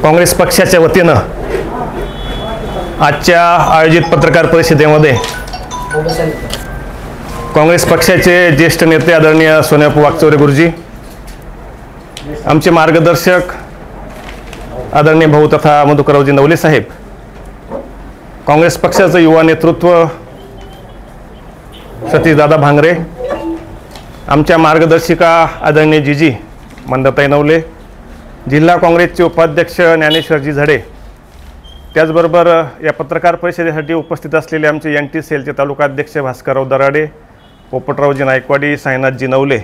काँग्रेस पक्षाच्या वतीनं आजच्या आयोजित पत्रकार परिषदेमध्ये काँग्रेस पक्षाचे ज्येष्ठ नेते आदरणीय सोन्याप्पू वाकचौरे गुरुजी, आमचे मार्गदर्शक आदरणीय भाऊ तथा मधुकररावजी नवले साहेब, काँग्रेस पक्षाचं युवा नेतृत्व सतीशदादा भांगरे, आमच्या मार्गदर्शिका आदरणीय जीजी मंदाताई नवले, जिल्हा काँग्रेसचे उपाध्यक्ष ज्ञानेश्वरजी झडे, त्याचबरोबर या पत्रकार परिषदेसाठी उपस्थित असलेले आमचे NT सेलचे तालुका अध्यक्ष भास्करराव दराडे, पोपटरावजी नायकवाडी, साईनाथजी नवले,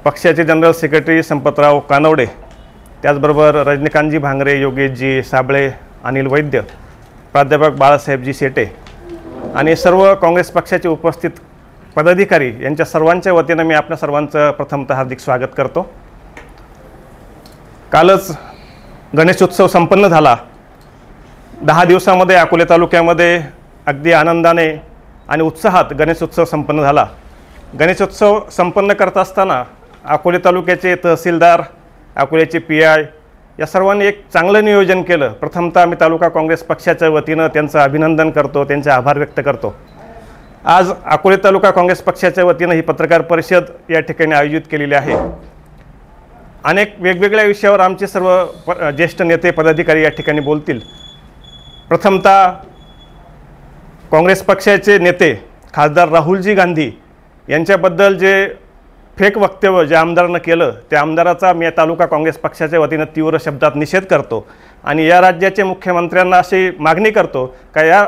पक्षाचे जनरल सेक्रेटरी संपतराव कानवडे, त्याचबरोबर रजनीकांतजी भांगरे, योगेशजी साबळे, अनिल वैद्य, प्राध्यापक बाळासाहेबजी शेटे आणि सर्व काँग्रेस पक्षाचे उपस्थित पदाधिकारी यांच्या सर्वांच्या वतीनं मी आपल्या सर्वांचं प्रथमतः हार्दिक स्वागत करतो। कालच गणेशोत्सव संपन्न झाला। 10 दिवसांमध्ये अकोले तालुक्यामध्ये अगदी आनंदाने आणि उत्साहात गणेशोत्सव संपन्न झाला। गणेशोत्सव संपन्न करत असताना अकोले तालुक्याचे तहसीलदार, अकोल्याचे PI या सर्वांनी एक चांगलं नियोजन केलं। प्रथमतः मी तालुका काँग्रेस पक्षाच्या वतीनं त्यांचं अभिनंदन करतो, त्यांचे आभार व्यक्त करतो। आज अकोले तालुका काँग्रेस पक्षाच्या वतीनं ही पत्रकार परिषद या ठिकाणी आयोजित केलेली आहे। अनेक वेगवेगळ्या विषयावर आमचे सर्व ज्येष्ठ नेते पदाधिकारी या ठिकाणी बोलतील। प्रथमतः काँग्रेस पक्षाचे नेते खासदार राहुलजी गांधी यांच्याबद्दल जे फेक वक्तव्य जे आमदारानं केलं, त्या आमदाराचा मी तालुका काँग्रेस पक्षाच्या वतीनं तीव्र शब्दात निषेध करतो आणि या राज्याचे मुख्यमंत्र्यांना अशी मागणी करतो का या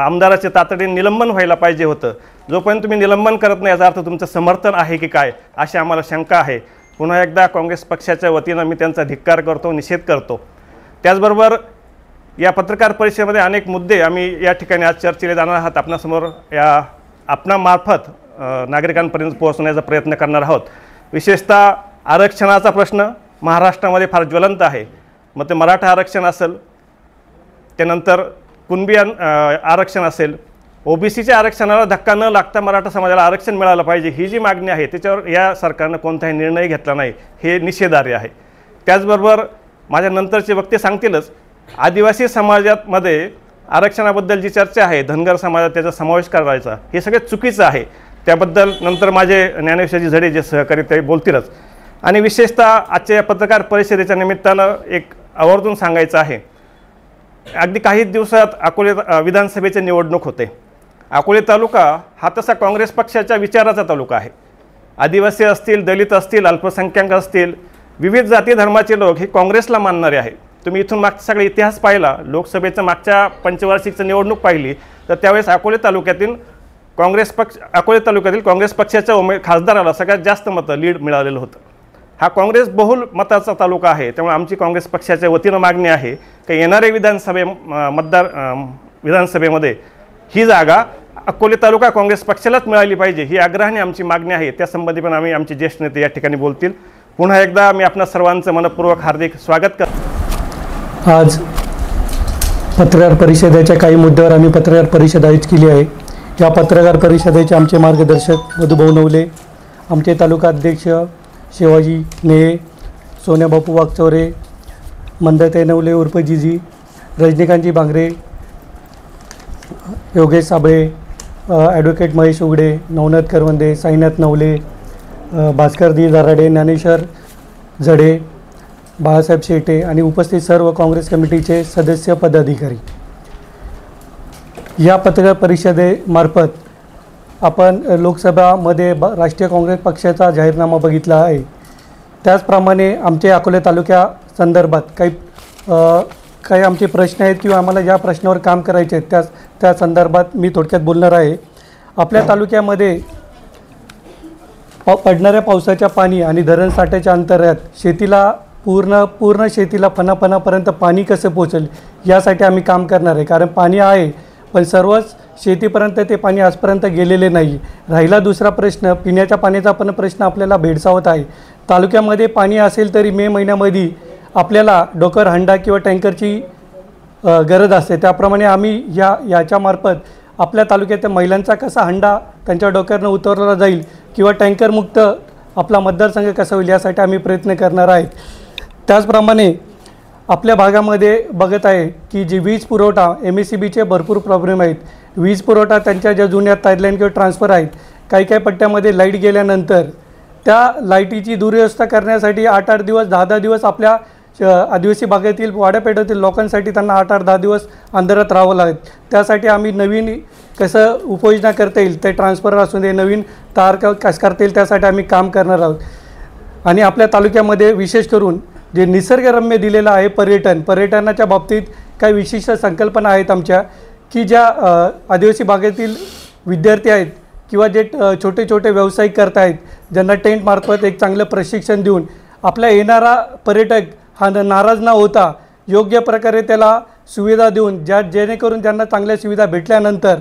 आमदाराचे तातडीने निलंबन व्हायला पाहिजे होतं। जोपर्यंत तुम्ही निलंबन करत नाही याचा अर्थ तुमचं समर्थन आहे की काय अशी आम्हाला शंका आहे। पुन्हा एकदा काँग्रेस पक्षाच्या वतीनं मी त्यांचा धिक्कार करतो, निषेध करतो। त्याचबरोबर या पत्रकार परिषदेमध्ये अनेक मुद्दे आम्ही या ठिकाणी आज चर्चेला जाणार आहात, आपणासमोर या आपणामार्फत नागरिकांपर्यंत पोहोचण्याचा प्रयत्न करणार आहोत। विशेषतः आरक्षणाचा प्रश्न महाराष्ट्रामध्ये फार ज्वलंत आहे। मग ते मराठा आरक्षण असेल, त्यानंतर कुणबी आरक्षण असेल, OBCच्या आरक्षणाला धक्का न लागता मराठा समाजाला आरक्षण मिळालं पाहिजे ही जी मागणी आहे त्याच्यावर या सरकारनं कोणताही निर्णय घेतला नाही, हे निषेधार्ह आहे। त्याचबरोबर माझ्या नंतरचे वक्ते सांगतीलच, आदिवासी समाजामध्ये आरक्षणाबद्दल जी चर्चा आहे, धनगर समाजात त्याचा समावेश करायचा, हे सगळे चुकीचं आहे। त्याबद्दल नंतर माझे ज्ञानेश्वरजी झडे जे सहकारी ते बोलतीलच। आणि विशेषतः आजच्या या पत्रकार परिषदेच्या निमित्तानं एक आवर्जून सांगायचं आहे, अगदी काही दिवसात अकोले विधानसभेची निवडणूक होते। अकोले तालुका हा तसा काँग्रेस पक्षाच्या विचाराचा तालुका आहे। आदिवासी असतील, दलित असतील, अल्पसंख्याक असतील, विविध जाती धर्माचे लोक हे काँग्रेसला मानणारे आहे। तुम्ही इथून मागचा सगळा इतिहास पाहिला, लोकसभेचं मागच्या पंचवार्षिकचं निवडणूक पाहिली तर त्यावेळेस अकोले तालुक्यातील काँग्रेस पक्षाच्या खासदाराला सगळ्यात जास्त मतं लीड मिळालेलं होतं। हा काँग्रेस बहुल मताचा तालुका आहे। त्यामुळे आमची काँग्रेस पक्षाच्या वतीनं मागणी आहे की येणारे विधानसभेमध्ये ही जागा अकोले तालुका काँग्रेस पक्षालाच मिळाली पाहिजे, ही आग्रहाने आमची मागणी आहे। त्यासंबंधी पण आमचे ज्येष्ठ नेते या ठिकाणी बोलतील। पुन्हा एकदा मी आपणा सर्वांचं मनपूर्वक हार्दिक स्वागत करतो। आज पत्रकार परिषदेच्या काही मुद्द्यावर आम्ही पत्रकार परिषद आयोजित केली आहे। या पत्रकार परिषदेचे आमचे मार्गदर्शक मधुभाऊ नवले, आमचे तालुका अध्यक्ष शिवाजी नेहे, सोन्याबापू वाकचौरे, मंदाताई नवले उर्फ जीजी, रजनीकांतजी भांगरे, योगेश साबळे, ॲडव्होकेट महेश उघडे, नवनाथ करवंदे, साईनाथ नवले, भास्करजी दराडे, ज्ञानेश्वर झडे, बाळासाहेब शेटे आणि उपस्थित सर्व काँग्रेस कमिटीचे सदस्य पदाधिकारी, या पत्रकार परिषदेमार्फत आपण लोकसभामध्ये राष्ट्रीय काँग्रेस पक्षाचा जाहीरनामा बघितला आहे। त्याचप्रमाणे आमचे अकोले तालुक्या संदर्भात काही आमचे प्रश्न आहेत किंवा आम्हाला ज्या प्रश्नावर काम करायचे आहेत त्या संदर्भात मी थोडक्यात बोलणार आहे। आपल्या तालुक्यामध्ये पडणाऱ्या पावसाच्या पाणी आणि धरण साठ्याच्या अंतर्गत शेतीला पूर्ण शेतीला फणाफणापर्यंत पाणी कसं पोचेल यासाठी आम्ही काम करणार आहे। कारण पाणी आहे पण सर्वच शेतीपर्यंत ते पाणी आजपर्यंत गेलेले नाही। राहिला दुसरा प्रश्न, पिण्याच्या पाण्याचा पण प्रश्न आपल्याला भेडसावत आहे। तालुक्यामध्ये पाणी असेल तरी मे महिन्यामध्ये आपल्याला डोकर हंडा किंवा टँकरची गरज असते। त्याप्रमाणे आम्ही याच्यामार्फत आपल्या तालुक्यातील महिलांचा कसा हंडा त्यांच्या डोक्यावरनं उतरवला जाईल किंवा टँकरमुक्त आपला मतदारसंघ कसा होईल यासाठी आम्ही प्रयत्न करणार आहेत। त्याचप्रमाणे आपल्या भागामध्ये बघत आहे की जी वीज पुरवठा MSEBीचे भरपूर प्रॉब्लेम आहेत. वीज पुरवठा त्यांच्या ज्या जुन्या तारलाईन किंवा ट्रान्सफर आहेत, काही पट्ट्यामध्ये लाईट गेल्यानंतर त्या लाईटीची दुर्व्यवस्था करण्यासाठी 8-8 दिवस 10-10 दिवस आपल्या आदिवासी भागातील वाड्यापेठातील लोकांसाठी त्यांना 8-8-10 दिवस अंधारात राहावं लागेल. त्यासाठी आम्ही नवीन कसं उपाययोजना करता येईल, ते ट्रान्सफर असू दे, नवीन तार कसं करता येईल, त्यासाठी आम्ही काम करणार आहोत. आणि आपल्या तालुक्यामध्ये विशेष करून जे निसर्गरम्य दिलेलं आहे पर्यटनाच्या बाबतीत काही विशिष्ट संकल्पना आहेत आमच्या, की ज्या आदिवासी भागातील विद्यार्थी आहेत किंवा जे छोटे छोटे व्यावसायिक करत आहेत, ज्यांना टेंटमार्फत एक चांगलं प्रशिक्षण देऊन आपल्या येणारा पर्यटक हा नाराज न होता योग्य प्रकारे त्याला सुविधा देऊन जेणेकरून ज्यांना चांगल्या सुविधा भेटल्यानंतर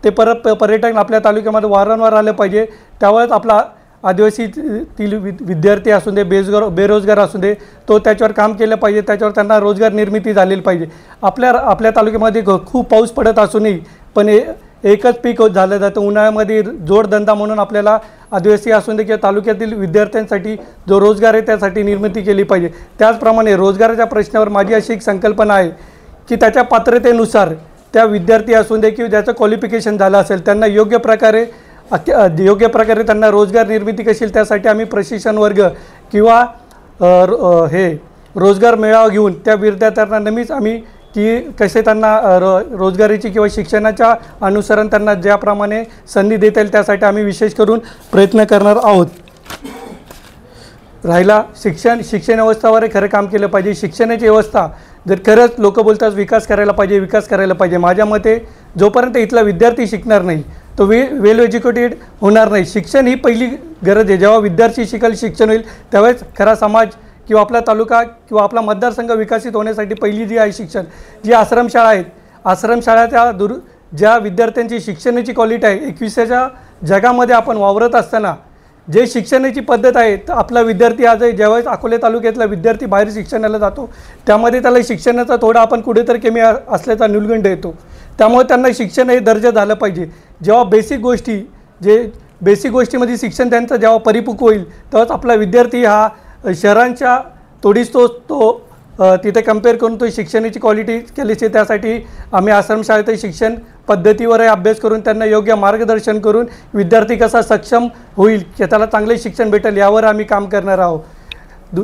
ते परत पर्यटक आपल्या तालुक्यामध्ये वारंवार आलं पाहिजे. त्यावेळेस आपला आदिवासीतील विद्यार्थी असू दे, बेरोजगार असू दे, तो त्याच्यावर काम केलं पाहिजे, त्याच्यावर त्यांना रोजगार निर्मिती झालेली पाहिजे. आपल्या तालुक्यामध्ये खूप पाऊस पडत असूनही पण एकच पीक झालं जातं. उन्हाळ्यामध्ये जोडधंदा म्हणून आपल्याला आदिवासी असू दे किंवा तालुक्यातील विद्यार्थ्यांसाठी जो रोजगार आहे त्यासाठी निर्मिती केली पाहिजे. त्याचप्रमाणे रोजगाराच्या प्रश्नावर माझी अशी एक संकल्पना आहे की त्याच्या पात्रतेनुसार त्या विद्यार्थी असू दे किंवा ज्याचं क्वालिफिकेशन झालं असेल त्यांना योग्य प्रकारे त्यांना रोजगार निर्मिती कशी येईल त्यासाठी आम्ही प्रशिक्षण वर्ग किंवा रोजगार मेळावा घेऊन त्या विद्यार्थ्यांना नेहमीच आम्ही की कसे त्यांना रोजगारीची किंवा शिक्षणाच्या अनुसरण त्यांना ज्याप्रमाणे संधी देता येईल त्यासाठी आम्ही विशेष करून प्रयत्न करणार आहोत. राहिला शिक्षण व्यवस्थावर खरं काम केलं पाहिजे. शिक्षणाची व्यवस्था जर खरंच लोक बोलतात विकास करायला पाहिजे, माझ्या मते जोपर्यंत इथला विद्यार्थी शिकणार नाही तो वेल एज्युकेटेड होणार नाही. शिक्षण ही पहिली गरज आहे. जेव्हा विद्यार्थी शिकेल, शिक्षण होईल, त्यावेळेस खरा समाज किंवा आपला तालुका किंवा आपला मतदारसंघ विकसित होण्यासाठी पहिली जी आहे शिक्षण, जी आश्रमशाळा आहेत, आश्रमशाळाच्या ज्या विद्यार्थ्यांची शिक्षणाची क्वालिटी आहे, 21व्या जगामध्ये आपण वावरत असताना जे शिक्षणाची पद्धत आहे, तर आपला विद्यार्थी आज ज्यावेळेस अकोले तालुक्यातला विद्यार्थी बाहेर शिक्षणाला जातो त्यामध्ये त्याला शिक्षणाचा थोडा आपण कुठेतरी कमी असल्याचा न्यूनगंड येतो. त्यामुळे त्यांना शिक्षण हे दर्जा झालं पाहिजे. जेव्हा बेसिक गोष्टीमध्ये शिक्षण त्यांचं जेव्हा परिपक्व होईल तेव्हाच आपला विद्यार्थी हा शहरांच्या तोडीस तो तिथे कम्पेअर करून तो शिक्षणाची क्वालिटी केलीची. त्यासाठी आम्ही आश्रमशाळेत शिक्षण पद्धतीवरही अभ्यास करून त्यांना योग्य मार्गदर्शन करून विद्यार्थी कसा सक्षम होईल की त्याला चांगले शिक्षण भेटेल यावर आम्ही काम करणार आहोत.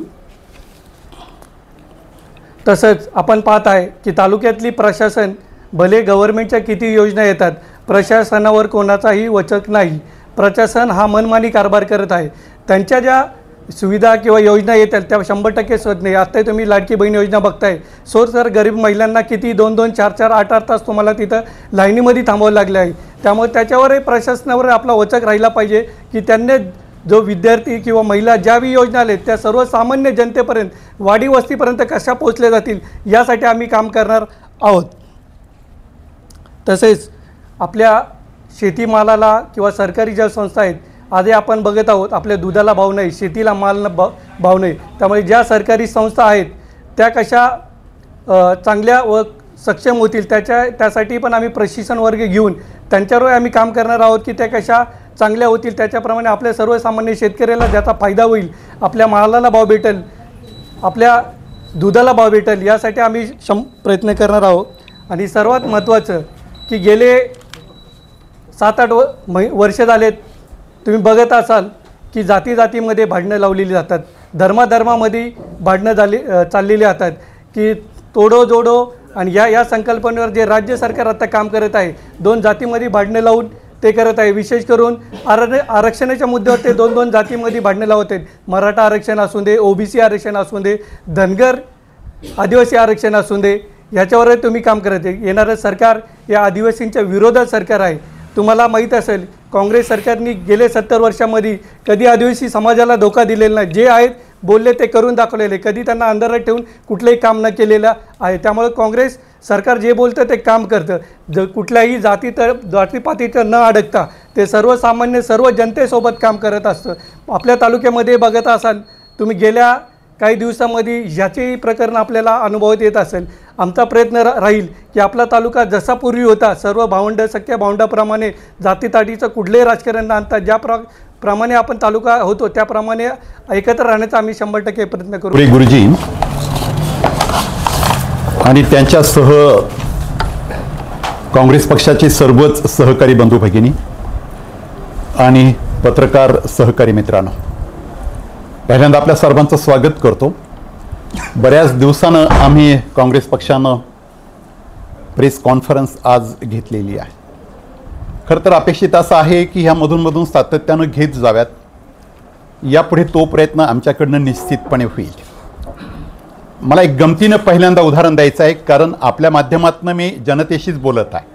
तसंच आपण पाहत आहे की तालुक्यातली प्रशासन भले गव्हर्नमेंटच्या किती योजना येतात, प्रशासनावर कोणाचाही वचक नाही. प्रशासन हा मनमानी कारभार करत आहे. त्यांच्या ज्या सुविधा किंवा योजना येतात त्या 100% स्वत नाही. आत्ता तुम्ही लाडकी बहीण योजना बघताय, सर गरीब महिलांना किती 2-2, 4-4, 8-8 तास तुम्हाला तिथं लाईनीमध्ये थांबावं लागलं आहे. त्यामुळे त्याच्यावरही प्रशासनावर आपला वचक राहिला पाहिजे की त्यांनी जो विद्यार्थी किंवा महिला ज्याही योजना आल्या त्या सर्वसामान्य जनतेपर्यंत, वाडी वस्तीपर्यंत कशा पोचल्या जातील यासाठी आम्ही काम करणार आहोत. तसेच आपल्या शेतीमालाला किंवा सरकारी ज्या संस्था आहेत, आधी आपण बघत आहोत आपल्या दुधाला भाव नाही, शेतीला माल भाव नाही. त्यामुळे ज्या सरकारी संस्था आहेत त्या कशा चांगल्या व सक्षम होतील त्यासाठी पण आम्ही प्रशिक्षण वर्ग घेऊन त्यांच्यावर आम्ही काम करणार आहोत की त्या कशा चांगल्या होतील. त्याच्याप्रमाणे आपल्या सर्वसामान्य शेतकऱ्याला ज्याचा फायदा होईल, आपल्या मालाला भाव भेटेल, आपल्या दुधाला भाव भेटेल यासाठी आम्ही प्रयत्न करणार आहोत. आणि सर्वात महत्त्वाचं की गेले 7-8 वर्ष झालेत तुम्ही बघत असाल की जातीमध्ये भांडणं लावलेली जातात, धर्मामध्ये भांडणं चाललेली जातात की तोडो जोडो. आणि या संकल्पनेवर जे राज्य सरकार आता काम करत आहे, 2 जातीमध्ये भांडणं लावून ते करत आहे. विशेष करून आरक्षणाच्या मुद्द्यावर ते 2-2 जातीमध्ये भांडणं लावत आहेत. मराठा आरक्षण असू दे, OBC आरक्षण असू दे, धनगर आदिवासी आरक्षण असू दे, याच्यावरही तुम्ही काम करत आहे. येणारं सरकार या आदिवासींच्या विरोधात सरकार आहे. तुम्हाला माहीत असेल काँग्रेस सरकारने गेले 70 वर्षामध्ये कधी आदिवासी समाजाला धोका दिलेला नाही. जे आहेत बोलले ते करून दाखवलेले, कधी त्यांना अंधारात ठेवून कुठलंही काम न केलेलं आहे. त्यामुळे काँग्रेस सरकार जे बोलतं ते काम करतं. कुठल्याही जातीपातीचं न अडकता ते सर्वसामान्य सर्व जनतेसोबत काम करत असतं. आपल्या तालुक्यामध्ये बघत असाल तुम्ही गेल्या काही दिवसामध्ये ह्याचेही प्रकरण आपल्याला अनुभवत येत असेल. आमचा प्रयत्न राहील की आपला तालुका जसा पूर्वी होता, सर्व भावंड सख्या भावंडाप्रमाणे जातीताटीचं कुठलंही राजकारण न आणता ज्याप्रमाणे आपण तालुका होतो त्याप्रमाणे एकत्र राहण्याचा आम्ही 100% प्रयत्न करू. गुरुजी, आणि त्यांच्यासह काँग्रेस पक्षाचे सर्वच सहकारी बंधू भगिनी आणि पत्रकार सहकारी मित्रांनो, पहिल्यांदा आपल्या सर्वांचं स्वागत करतो. बऱ्याच दिवसानं आम्ही काँग्रेस पक्षानं प्रेस कॉन्फरन्स आज घेतलेली आहे. खरं तर अपेक्षित असं आहे की ह्या मधून सातत्यानं घेत जाव्यात. यापुढे तो प्रयत्न आमच्याकडनं निश्चितपणे होईल. मला एक गमतीनं पहिल्यांदा उदाहरण द्यायचं आहे, कारण आपल्या माध्यमातून मी जनतेशीच बोलत आहे.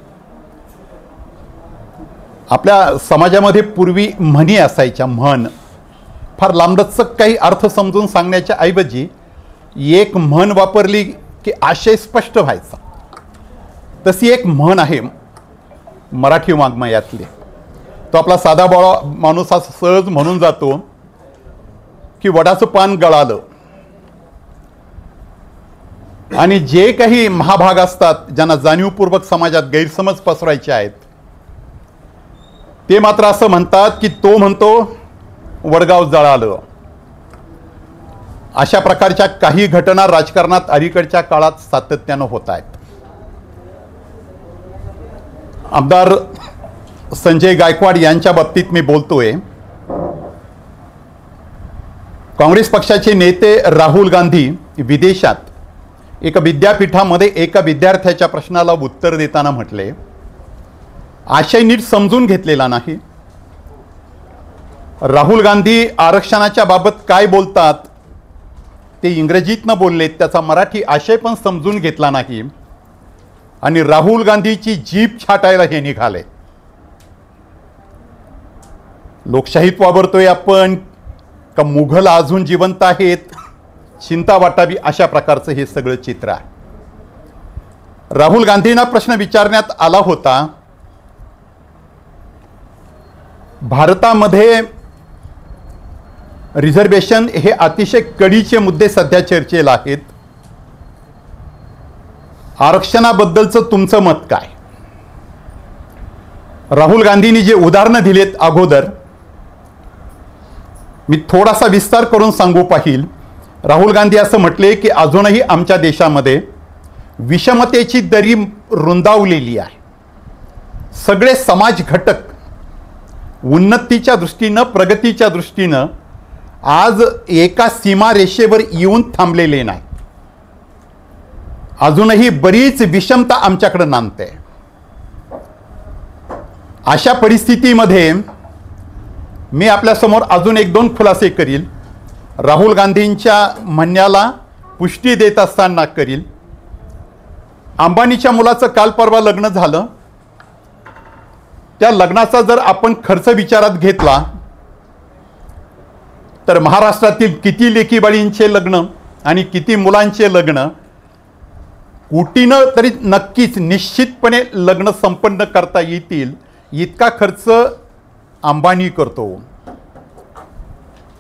आपल्या समाजामध्ये पूर्वी म्हणी असायच्या. म्हण फार लांबलचक काही अर्थ समजून सांगण्याच्या ऐवजी एक म्हण वापरली की आशय स्पष्ट व्हायचा. तशी एक म्हण आहे मराठी वाङ्मयातली. तो आपला साधा बाळा माणूस असा सहज म्हणून जातो की वडाचं पान गळालं. आणि जे काही महाभाग असतात ज्यांना जाणीवपूर्वक समाजात गैरसमज पसरायचे आहेत, ते मात्र असं म्हणतात की तो म्हणतो वडगाव जळालं. अशा प्रकारच्या काही घटना राजकारणात अलीकडच्या काळात सातत्यानं होत आहेत. आमदार संजय गायकवाड यांच्या बाबतीत मी बोलतोय. काँग्रेस पक्षाचे नेते राहुल गांधी विदेशात एका विद्यापीठामध्ये एका विद्यार्थ्याच्या प्रश्नाला उत्तर देताना म्हटले, आशय नीट समजून घेतलेला नाही. राहुल गांधी आरक्षणाच्या बाबत काय बोलतात ते इंग्रजीतनं बोललेत, त्याचा मराठी आशय पण समजून घेतला नाही आणि राहुल गांधीची जीभ छाटायला हे निघाले. लोकशाहीत वावरतोय आपण का मुघल अजून जिवंत आहेत, चिंता वाटावी अशा प्रकारचं हे सगळं चित्र आहे. राहुल गांधींना प्रश्न विचारण्यात आला होता, भारतामध्ये रिझर्वेशन हे अतिशय कळीचे मुद्दे सध्या चर्चेला आहेत. आरक्षणाबद्दलचं तुमचं मत काय? राहुल गांधींनी जे उदाहरणं दिलेत अगोदर, मी थोडासा विस्तार करून सांगू पाहिल. राहुल गांधी असं म्हटले की अजूनही आमच्या देशामध्ये विषमतेची दरी रुंदावलेली आहे. सगळे समाज घटक उन्नतीच्या दृष्टीनं, प्रगतीच्या दृष्टीनं आज एका सीमारेषेवर येऊन थांबलेले नाही. अजूनही बरीच विषमता आमच्याकडे नांदते. अशा परिस्थितीमध्ये मी आपल्यासमोर अजून एक दोन खुलासे करील. राहुल गांधींच्या म्हणण्याला पुष्टी देत असताना करील. अंबानीच्या मुलाचं काल परवा लग्न झालं. त्या लग्नाचा जर आपण खर्च विचारात घेतला तर महाराष्ट्रातील किती लेकीबाळींचे लग्न आणि किती मुलांचे लग्न, कोटीनं तरी नक्कीच निश्चितपणे लग्न संपन्न करता येतील इतका खर्च अंबानी करतो.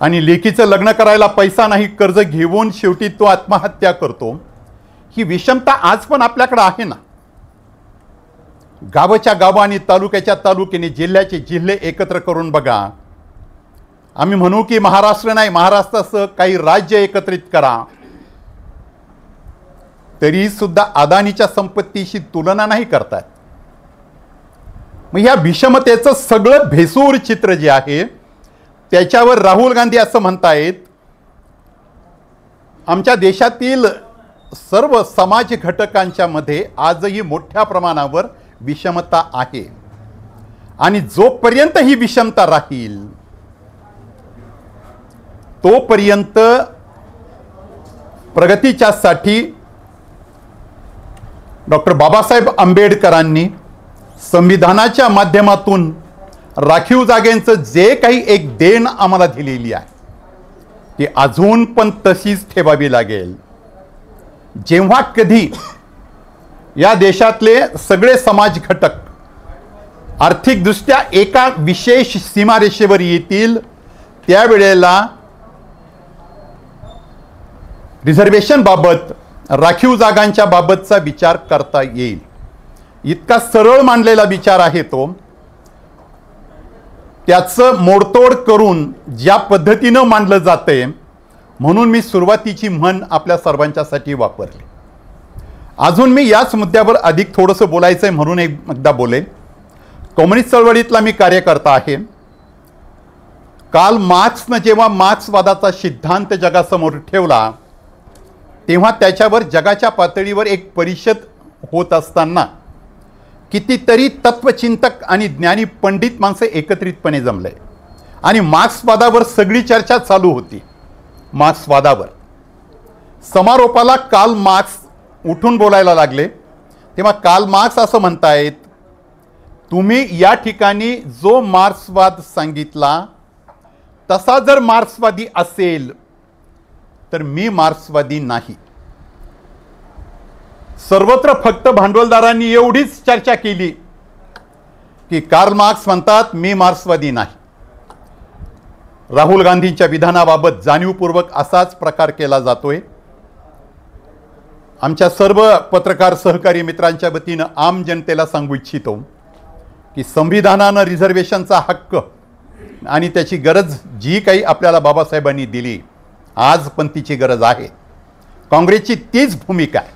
आणि लेकीचं लग्न करायला पैसा नाही, कर्ज घेऊन शेवटी तो आत्महत्या करतो. ही विषमता आज पण आपल्याकडे आहे ना. गावाच्या गावं आणि तालुक्याच्या तालुक्याने, जिल्ह्याचे जिल्हे एकत्र करून बघा. आम्ही म्हणू की महाराष्ट्र नाही, महाराष्ट्रासह काही राज्य एकत्रित करा, तरी सुद्धा अदानीच्या संपत्तीशी तुलना नाही करतात. मग या विषमतेचं सगळं भेसूर चित्र जे आहे त्याच्यावर राहुल गांधी असं म्हणतायत, आमच्या देशातील सर्व समाज घटकांच्या मध्ये आजही मोठ्या प्रमाणावर विषमता आहे आणि जोपर्यंत ही विषमता राहील तोपर्यंत प्रगतीच्यासाठी डॉक्टर बाबासाहेब आंबेडकरांनी संविधानाच्या माध्यमातून राखीव जागेंचं जे काही एक देण आम्हाला दिलेली आहे ती अजून पण तशीच ठेवावी लागेल. जेव्हा कधी या देशातले सगळे समाज घटक आर्थिकदृष्ट्या एका विशेष सीमारेषेवर येतील त्यावेळेला रिझर्वेशन बाबत, राखीव जागांच्या बाबतचा विचार करता येईल. इतका सरळ मांडलेला विचार आहे तो. त्याचं मोडतोड करून ज्या पद्धतीनं मांडलं जाते, म्हणून मी सुरुवातीची म्हण आपल्या सर्वांच्यासाठी वापरली. अजून मी याच मुद्द्यावर अधिक थोडंसं बोलायचं आहे म्हणून एकदा बोलेन. कम्युनिस्ट चळवळीतला मी कार्यकर्ता आहे. काल मार्क्सनं जेव्हा मार्क्सवादाचा सिद्धांत जगासमोर ठेवला तेव्हा त्याच्यावर जगाच्या पातळीवर एक परिषद होत असताना कितीतरी तत्वचिंतक आणि ज्ञानी पंडित माणसं एकत्रितपणे जमले आणि मार्क्सवादावर सगळी चर्चा चालू होती. मार्क्सवादावर समारोपाला काल मार्क्स उठून बोलायला लागले. तेव्हा काल मार्क्स असं म्हणतायत, तुम्ही या ठिकाणी जो मार्क्सवाद सांगितला तसा जर मार्क्सवादी असेल तर मी मार्क्सवादी नाही. सर्वत्र फक्त भांडवलदारांनी एवढीच चर्चा केली की कार्ल मार्क्स म्हणतात मी मार्क्सवादी नाही. राहुल गांधींच्या विधानाबाबत जाणीवपूर्वक असाच प्रकार केला जातोय. आमच्या सर्व पत्रकार सहकारी मित्रांच्या वतीनं आम जनतेला सांगू इच्छितो की संविधानानं रिझर्वेशनचा हक्क आणि त्याची गरज जी काही आपल्याला बाबासाहेबांनी दिली आज पण तिची गरज आहे. काँग्रेसची तीच भूमिका आहे.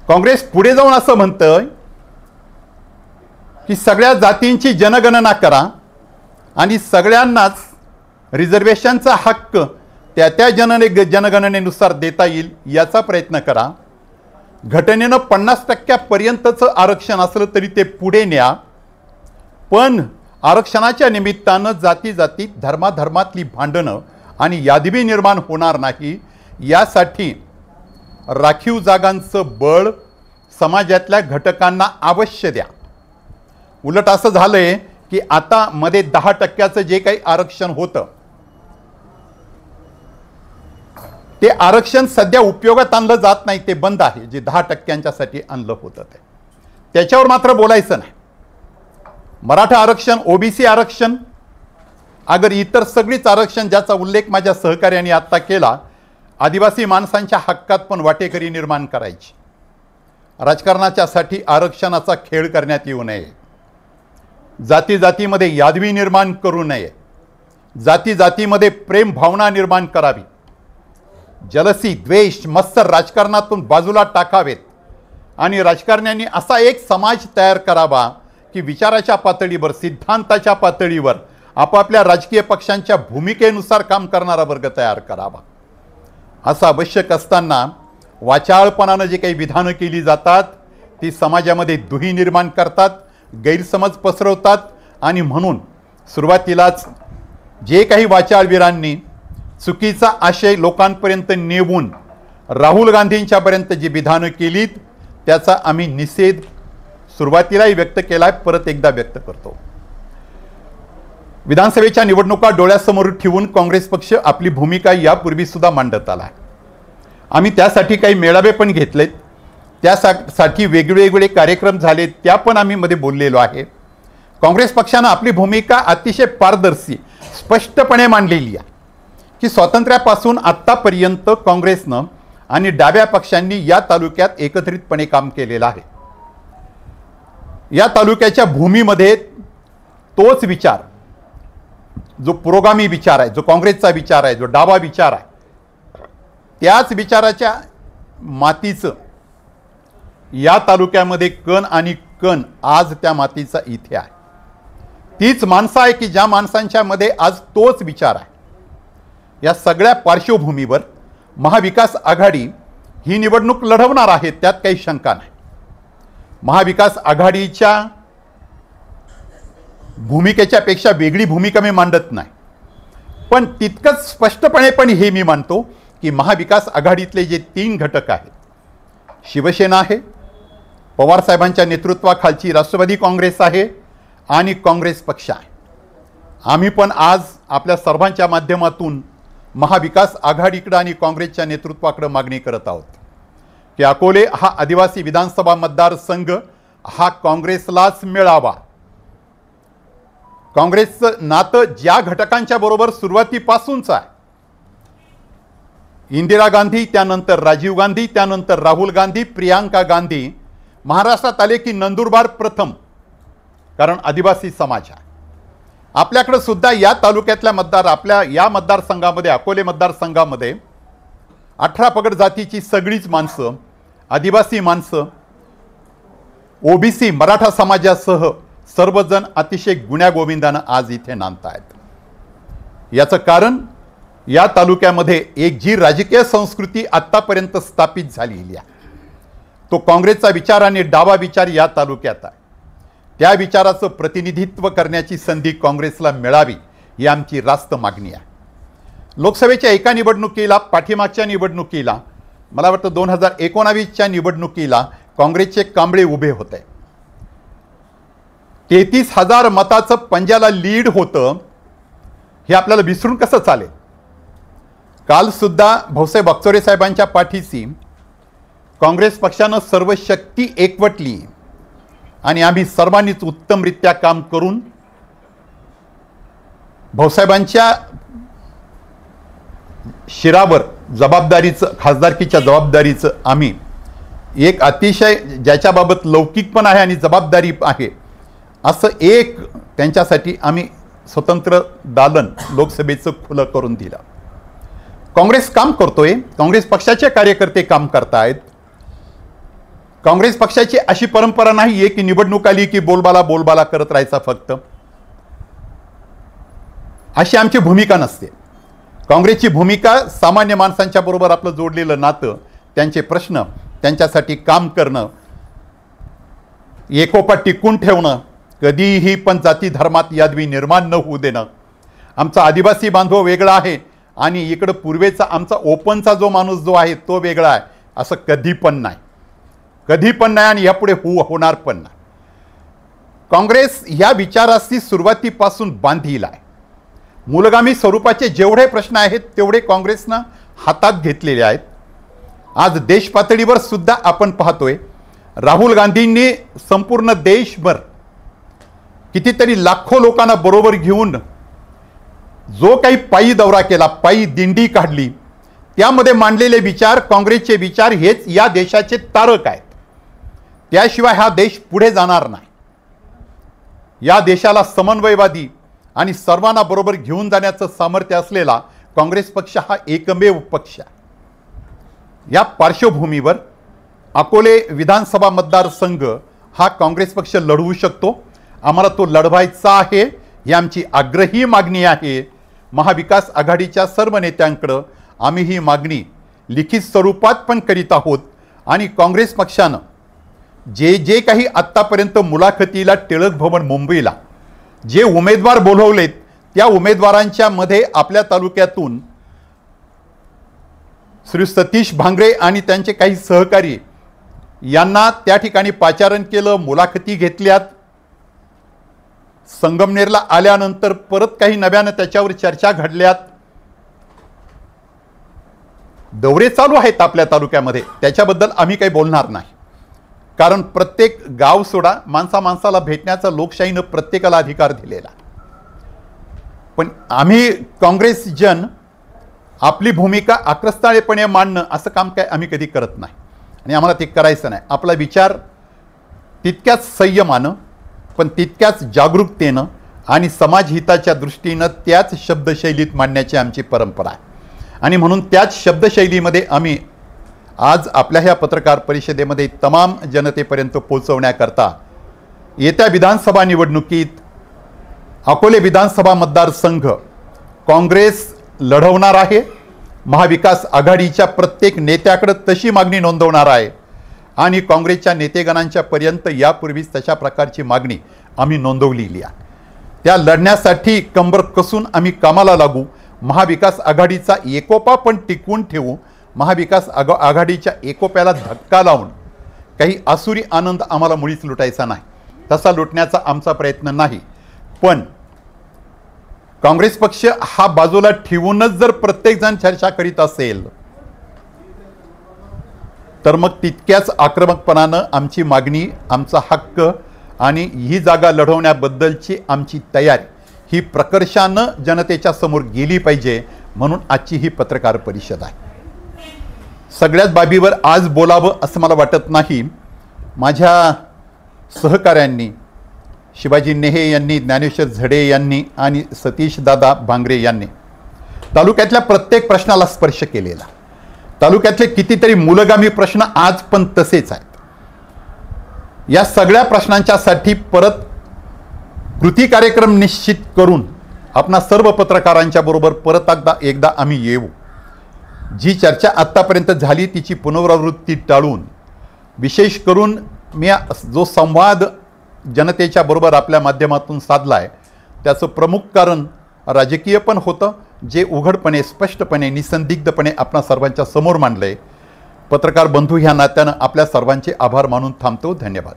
काँग्रेस पुढे जाऊन असं म्हणतं की सगळ्या जातींची जनगणना करा आणि सगळ्यांनाच रिझर्वेशनचा हक्क त्या त्या जनगणनेनुसार देता येईल याचा प्रयत्न करा. घटनेनं 50% आरक्षण असलं तरी ते पुढे न्या, पण आरक्षणाच्या निमित्तानं जाती जातीत धर्माधर्मातली भांडणं आणि यादवी निर्माण होणार नाही यासाठी राखीव जागांचं बळ समाजातल्या घटकांना अवश्य द्या. उलट असं झालंय की आता मध्ये 10% जे काही आरक्षण होतं ते आरक्षण सध्या उपयोगात आणलं जात नाही, ते बंद आहे. जे 10%साठी आणलं होतं त्याच्यावर मात्र बोलायचं नाही. मराठा आरक्षण, ओबीसी आरक्षण, अगर इतर सगळीच आरक्षण ज्याचा उल्लेख माझ्या सहकार्याने आत्ता केला, आदिवासी माणसांच्या हक्कात पण वाटेकरी निर्माण करायची. राजकारणाच्यासाठी आरक्षणाचा खेळ करण्यात येऊ नये. जाती जातीमध्ये यादवी निर्माण करू नये. जाती जातीमध्ये प्रेम भावना निर्माण करावी. जलसी, द्वेष, मत्सर राजकारणातून बाजूला टाकावेत आणि राजकारण्यांनी असा एक समाज तयार करावा की विचाराच्या पातळीवर, सिद्धांताच्या पातळीवर आपापल्या राजकीय पक्षांच्या भूमिकेनुसार काम करणारा वर्ग तयार करावा. असं आवश्यक असताना वाचाळपणानं जे काही विधानं केली जातात ती समाजामध्ये दुही निर्माण करतात, गैरसमज पसरवतात आणि म्हणून सुरुवातीलाच जे काही वाचाळवीरांनी चुकीचा आशय लोकांपर्यंत नेऊन राहुल गांधींच्यापर्यंत जी विधानं केलीत त्याचा आम्ही निषेध सुरुवातीलाही व्यक्त केला आहे, परत एकदा व्यक्त करतो. विधानसभेच्या निवडणुका डोळ्यासमोर ठेवून काँग्रेस पक्ष आपली भूमिका यापूर्वी सुद्धा मांडत आला आहे. आम्ही त्यासाठी काही मेळावे पण घेतलेत, त्यासाठी वेगवेगळे कार्यक्रम झाले, त्या पण आम्ही मध्ये बोललेलो आहे. काँग्रेस पक्षानं आपली भूमिका अतिशय पारदर्शी स्पष्टपणे मांडलेली आहे की स्वातंत्र्यापासून आत्तापर्यंत काँग्रेसनं आणि डाव्या पक्षांनी या तालुक्यात एकत्रितपणे काम केलेलं आहे. या तालुक्याच्या भूमीमध्ये तोच विचार, जो पुरोगामी विचार आहे, जो काँग्रेसचा विचार आहे, जो डावा विचार आहे, त्याच विचाराच्या मातीचं या तालुक्यामध्ये कण आणि कण आज त्या मातीचा इथे आहे. तीच माणसं आहे की ज्या माणसांच्या मध्ये आज तोच विचार आहे. या सगळ्या पार्श्वभूमीवर महाविकास आघाडी ही निवडणूक लढवणार आहे, त्यात काही शंका नाही. महाविकास आघाडीच्या भूमिकेच्या पेक्षा वेगळी भूमिका मी मांडत नाही, पण तितकंच स्पष्टपणे पण हे मी मानतो की महाविकास आघाडीतले जे 3 घटक आहेत, शिवसेना आहे, पवारसाहेबांच्या नेतृत्वाखालची राष्ट्रवादी काँग्रेस आहे आणि काँग्रेस पक्ष आहे. आम्ही पण आज आपल्या सर्वांच्या माध्यमातून महाविकास आघाडीकडे आणि काँग्रेसच्या नेतृत्वाकडे मागणी करत आहोत की अकोले हा आदिवासी विधानसभा मतदारसंघ हा काँग्रेसलाच मिळावा. काँग्रेसचं नातं ज्या घटकांच्या बरोबर सुरुवातीपासूनच आहे, इंदिरा गांधी, त्यानंतर राजीव गांधी, त्यानंतर राहुल गांधी, प्रियांका गांधी, महाराष्ट्रात आले की नंदुरबार प्रथम, कारण आदिवासी समाज आहे. आपल्याकडे सुद्धा या तालुक्यातल्या आपल्या या मतदारसंघामध्ये, अकोले मतदारसंघामध्ये 18 पगड जातीची सगळीच माणसं आदिवासी माणसं, ओबीसी मराठा समाजासह सर्वजण अतिशय गुण्यागोविंदानं आज इथे नांदत आहेत. याचं कारण या तालुक्यामध्ये एक जी राजकीय संस्कृती आत्तापर्यंत स्थापित झालेली आहे, तो काँग्रेसचा विचार आणि डावा विचार या तालुक्यात आहे. त्या विचाराचं प्रतिनिधित्व करण्याची संधी काँग्रेसला मिळावी ही आमची रास्त मागणी आहे. लोकसभेच्या एका निवडणुकीला, पाठीमागच्या निवडणुकीला, मला वाटतं 2019च्या निवडणुकीला काँग्रेसचे कांबळे उभे होते. 33,000 मताचं पंजाला लीड होतं. हे आपल्याला विसरून कसं चालेल? काल सुद्धा भाऊसाहेब वागचौरे साहेबांच्या पाठीशी काँग्रेस पक्षानं सर्व शक्ती एकवटली आणि आम्ही सर्वांनीच उत्तमरित्या काम करून भाऊसाहेबांच्या शिरावर जबाबदारीचं, खासदारकीच्या जबाबदारीचं आम्ही एक अतिशय ज्याच्याबाबत लौकिकपण आहे आणि जबाबदारी आहे असं एक त्यांच्यासाठी आम्ही स्वतंत्र दालन लोकसभेचं खुलं करून दिलं. काँग्रेस काम करतोय, काँग्रेस पक्षाचे कार्यकर्ते काम करतायत. काँग्रेस पक्षाची अशी परंपरा नाही आहे की निवडणूक आली की बोलबाला करत राहायचा फक्त, अशी आमची भूमिका नसते. काँग्रेसची भूमिका सामान्य माणसांच्या बरोबर आपलं जोडलेलं नातं, त्यांचे प्रश्न, त्यांच्यासाठी काम करणं, एकोपा टिकून ठेवणं, कधीही पण जाती धर्मात यादवी निर्माण न होऊ देणं. आमचा आदिवासी बांधव वेगळा आहे आणि इकडं पूर्वेचा आमचा ओपनचा जो माणूस जो आहे तो वेगळा आहे, असं कधी पण नाही आणि यापुढे होणार पण नाही. काँग्रेस या विचाराशी सुरुवातीपासून बांधील आहे. मूलगामी स्वरूपाचे जेवढे प्रश्न आहेत तेवढे काँग्रेसनं हातात घेतलेले आहेत. आज देश पातळीवर सुद्धा आपण पाहतोय, राहुल गांधींनी संपूर्ण देशभर कितीतरी लाखो लोकांना बरोबर घेऊन जो काही पायी दौरा केला, पायी दिंडी काढली, त्यामध्ये मांडलेले विचार, काँग्रेसचे विचार हेच या देशाचे तारक आहेत. त्याशिवाय हा देश पुढे जाणार नाही. या देशाला समन्वयवादी आणि सर्वांना बरोबर घेऊन जाण्याचं सामर्थ्य असलेला काँग्रेस पक्ष हा एकमेव पक्ष आहे. या पार्श्वभूमीवर अकोले विधानसभा मतदारसंघ हा काँग्रेस पक्ष लढवू शकतो. आम्हाला तो लढवायचा आहे, ही आमची आग्रही मागणी आहे. महाविकास आघाडीच्या सर्व नेत्यांकडं आम्ही ही मागणी लिखित स्वरूपात पण करीत आहोत आणि काँग्रेस पक्षानं जे काही आत्तापर्यंत मुलाखतीला टिळक भवन मुंबईला जे उमेदवार बोलवलेत, त्या उमेदवारांच्या मध्ये आपल्या तालुक्यातून श्री सतीश भांगरे आणि त्यांचे काही सहकारी यांना त्या ठिकाणी पाचारण केलं, मुलाखती घेतल्यात. संगमनेरला आल्यानंतर परत काही नव्यानं त्याच्यावर चर्चा घडल्यात. दौरे चालू आहेत आपल्या तालुक्यामध्ये, त्याच्याबद्दल आम्ही काही बोलणार नाही. कारण प्रत्येक गाव सोडा, माणसाला भेटण्याचा लोकशाहीनं प्रत्येकाला अधिकार दिलेला. पण आम्ही काँग्रेस जन आपली भूमिका आक्रस्ताळेपणे मांडणं असं काम काय आम्ही कधी करत नाही आणि आम्हाला ते करायचं नाही. आपला विचार तितक्याच संयमानं पण तितक्याच जागरूकतेनं आणि समाजहिताच्या दृष्टीनं त्याच शब्दशैलीत मांडण्याची आमची परंपरा आहे. आणि म्हणून त्याच शब्दशैलीमध्ये आम्ही आज आपल्या ह्या पत्रकार परिषदेमध्ये तमाम जनतेपर्यंत पोहोचवण्याकरता येत्या विधानसभा निवडणुकीत अकोले विधानसभा मतदारसंघ काँग्रेस लढवणार आहे. महाविकास आघाडीच्या प्रत्येक नेत्याकडे तशी मागणी नोंदवणार आहे आणि काँग्रेसच्या नेतेगणांच्या पर्यंत यापूर्वीच तशा प्रकारची मागणी आम्ही नोंदवलेली आहे. त्या लढण्यासाठी कंबर कसून आम्ही कामाला लागू. महाविकास आघाडीचा एकोपा पण टिकवून ठेवू. महाविकास आघाडीच्या एकोप्याला धक्का लावून काही आसुरी आनंद आम्हाला मुळीच लुटायचा नाही, तसा लुटण्याचा आमचा प्रयत्न नाही. पण काँग्रेस पक्ष हा बाजूला ठेवूनच जर प्रत्येकजण चर्चा करीत असेल तर मग तितक्याच आक्रमकपणानं आमची मागणी, आमचा हक्क आणि ही जागा लढवण्याबद्दलची आमची तयारी ही प्रकर्षानं जनतेच्या समोर गेली पाहिजे. म्हणून आजची ही पत्रकार परिषद आहे. सगळ्याच बाबीवर आज बोलावं असं मला वाटत नाही. माझ्या सहकाऱ्यांनी शिवाजी नेहे यांनी, ज्ञानेश्वर झडे यांनी आणि सतीश दादा भांगरे यांनी तालुक्यातल्या प्रत्येक प्रश्नाला स्पर्श केलेला. तालुक्यातले कितीतरी मूलगामी प्रश्न आज पण तसेच आहेत. या सगळ्या प्रश्नांच्यासाठी परत कृती कार्यक्रम निश्चित करून आपणा सर्व पत्रकारांच्या बरोबर परत एकदा आम्ही येऊ. जी चर्चा आत्तापर्यंत झाली तिची पुनरावृत्ती टाळून विशेष करून मी जो संवाद जनतेच्या बरोबर आपल्या माध्यमातून साधला आहे त्याचं प्रमुख कारण राजकीय पण होतं, जे उघडपणे स्पष्टपणे निसंदिग्धपणे आपणा सर्वांच्या समोर मांडलं आहे. पत्रकार बंधू ह्या नात्यानं आपल्या सर्वांचे आभार मानून थांबतो. धन्यवाद.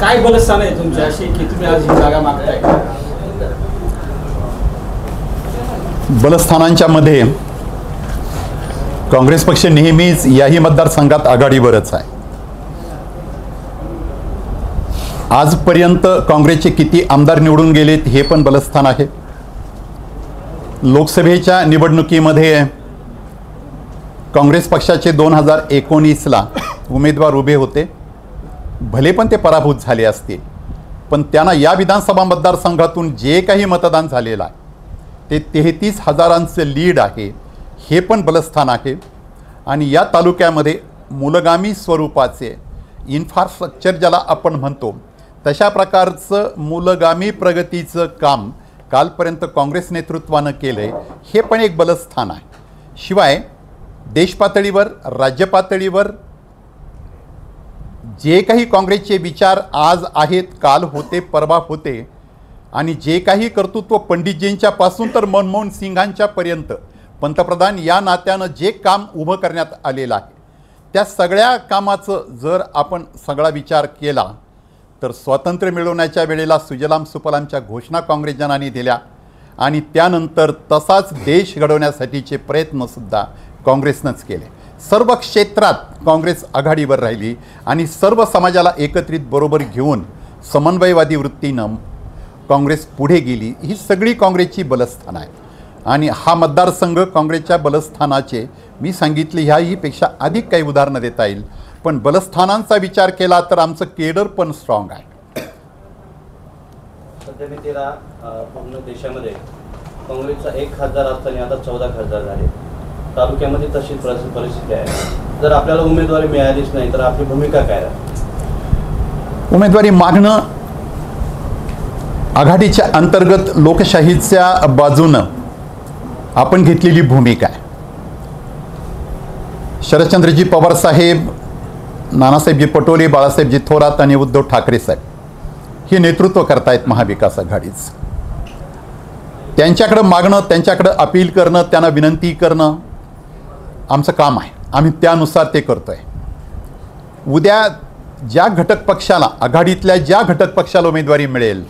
काय बलस्थान आहे तुमच्या अशी की तुम्ही आज ही जागा मागताय? बलस्थानांच्या मध्ये काँग्रेस पक्ष नेहमीच याही मतदारसंघात आघाडीवरच आहे. आजपर्यंत काँग्रेसचे किती आमदार निवडून गेलेत हे पण बलस्थान आहे. लोकसभेच्या निवडणुकीमध्ये काँग्रेस पक्षाचे 2019ला उमेदवार उभे होते. भले पण ते पराभूत झाले असतील, पण त्यांना या विधानसभा मतदारसंघातून जे काही मतदान झालेलं आहे ते 33,000चं लीड आहे. हे पण बलस्थान आहे. आणि या तालुक्यामध्ये मूलगामी स्वरूपाचे इन्फ्रास्ट्रक्चर ज्याला आपण म्हणतो तशा प्रकारचं मूलगामी प्रगतीचं काम कालपर्यंत काँग्रेस नेतृत्वानं केलं आहे. हे पण एक बलस्थान आहे. शिवाय देश पातळीवर राज्य पातळीवर जे काही काँग्रेसचे विचार आज आहेत, काल होते, परवा होते, आणि जे काही कर्तृत्व पंडितजींच्या पासून तर मनमोहन सिंगांच्या पर्यंत पंतप्रधान या नात्यानं जे काम उभं करण्यात आलेलं आहे त्या सगळ्या कामाचं जर आपण सगळा विचार केला तर स्वातंत्र्य मिळवण्याच्या वेळेला सुजलाम सुफलामच्या घोषणा काँग्रेस जनांनी दिल्या आणि त्यानंतर तसाच देश घडवण्यासाठीचे प्रयत्नसुद्धा काँग्रेसनंच केले. सर्व क्षेत्रात काँग्रेस आघाडीवर राहिली आणि सर्व समाजाला एकत्रित बरोबर घेऊन समन्वयवादी वृत्तीनं काँग्रेस पुढे गेली. ही सगळी काँग्रेसची बलस्थानं आहेत. आणि हा मतदारसंघ काँग्रेसच्या बलस्थानाचे मी सांगितले ह्याहीपेक्षा अधिक काही उदाहरणं देता येईल. पण बलस्थानांचा विचार केला तर आमचं केडर पण स्ट्रॉंग आहे. सध्या मी तेरा पूर्ण देशामध्ये काँग्रेसचा 1 खासदार असताना आता 14 खासदार झाले. तालुक्यामध्ये तशीच परिस्थिती आहे. जर आपल्याला उमेदवारी मिळालीच नाही तर आपली भूमिका काय राहील? उमेदवारी मागणं आघाडीच्या अंतर्गत लोकशाहीच्या बाजूनं आपण घेतलेली भूमिका आहे. शरदचंद्रजी पवार साहेब, नानासाहेबजी पटोले, बाळासाहेबजी थोरात आणि उद्धव ठाकरे साहेब हे नेतृत्व करतायत महाविकास आघाडीचं. त्यांच्याकडं मागणं, त्यांच्याकडं अपील करणं, त्यांना विनंती करणं आमचं काम आहे. आम्ही त्यानुसार ते करतो आहे. उद्या ज्या घटक पक्षाला, आघाडीतल्या ज्या घटक पक्षाला उमेदवारी मिळेल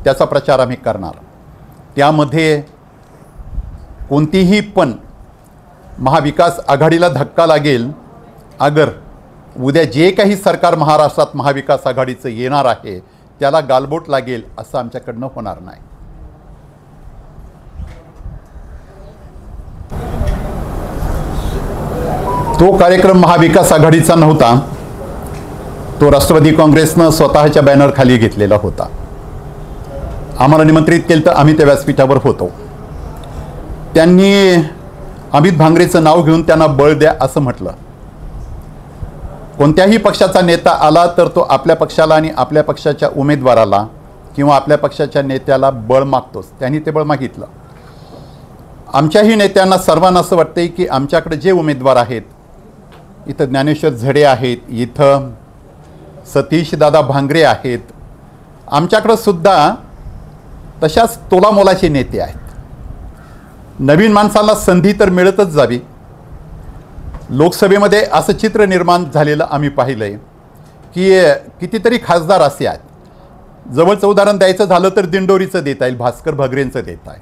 त्याचा प्रचार आम्ही करणार. त्यामध्ये कोणतीही पण महाविकास आघाडीला धक्का लागेल अगर उद्या जे काही सरकार महाराष्ट्रात महाविकास आघाडीचं येणार आहे त्याला गालबोट लागेल असं आमच्याकडनं होणार नाही. तो कार्यक्रम महाविकास आघाडीचा नव्हता, तो राष्ट्रवादी काँग्रेसनं स्वतःच्या बॅनरखाली घेतलेला होता. आम्हाला निमंत्रित केलं तर आम्ही त्या व्यासपीठावर होतो. त्यांनी अमित भांगरेचं नाव घेऊन त्यांना बळ द्या असं म्हटलं. कोणत्याही पक्षाचा नेता आला तर तो आपल्या पक्षाला आणि आपल्या पक्षाच्या उमेदवाराला किंवा आपल्या पक्षाच्या नेत्याला बळ मागतोच. त्यांनी ते बळ मागितलं. आमच्याही नेत्यांना सर्वांना असं वाटतंय की आमच्याकडे जे उमेदवार आहेत, इथं ज्ञानेश्वर झडे आहेत, इथं सतीशदादा भांगरे आहेत, आमच्याकडं सुद्धा तशाच तोलामोलाचे नेते आहेत. नवीन माणसाला संधी तर मिळतच जावी. लोकसभेमध्ये असं चित्र निर्माण झालेलं आम्ही पाहिलं आहे की कितीतरी खासदार असे आहेत. जवळचं उदाहरण द्यायचं झालं तर दिंडोरीचं देता येईल, भास्कर भगरेंचं देता आहे.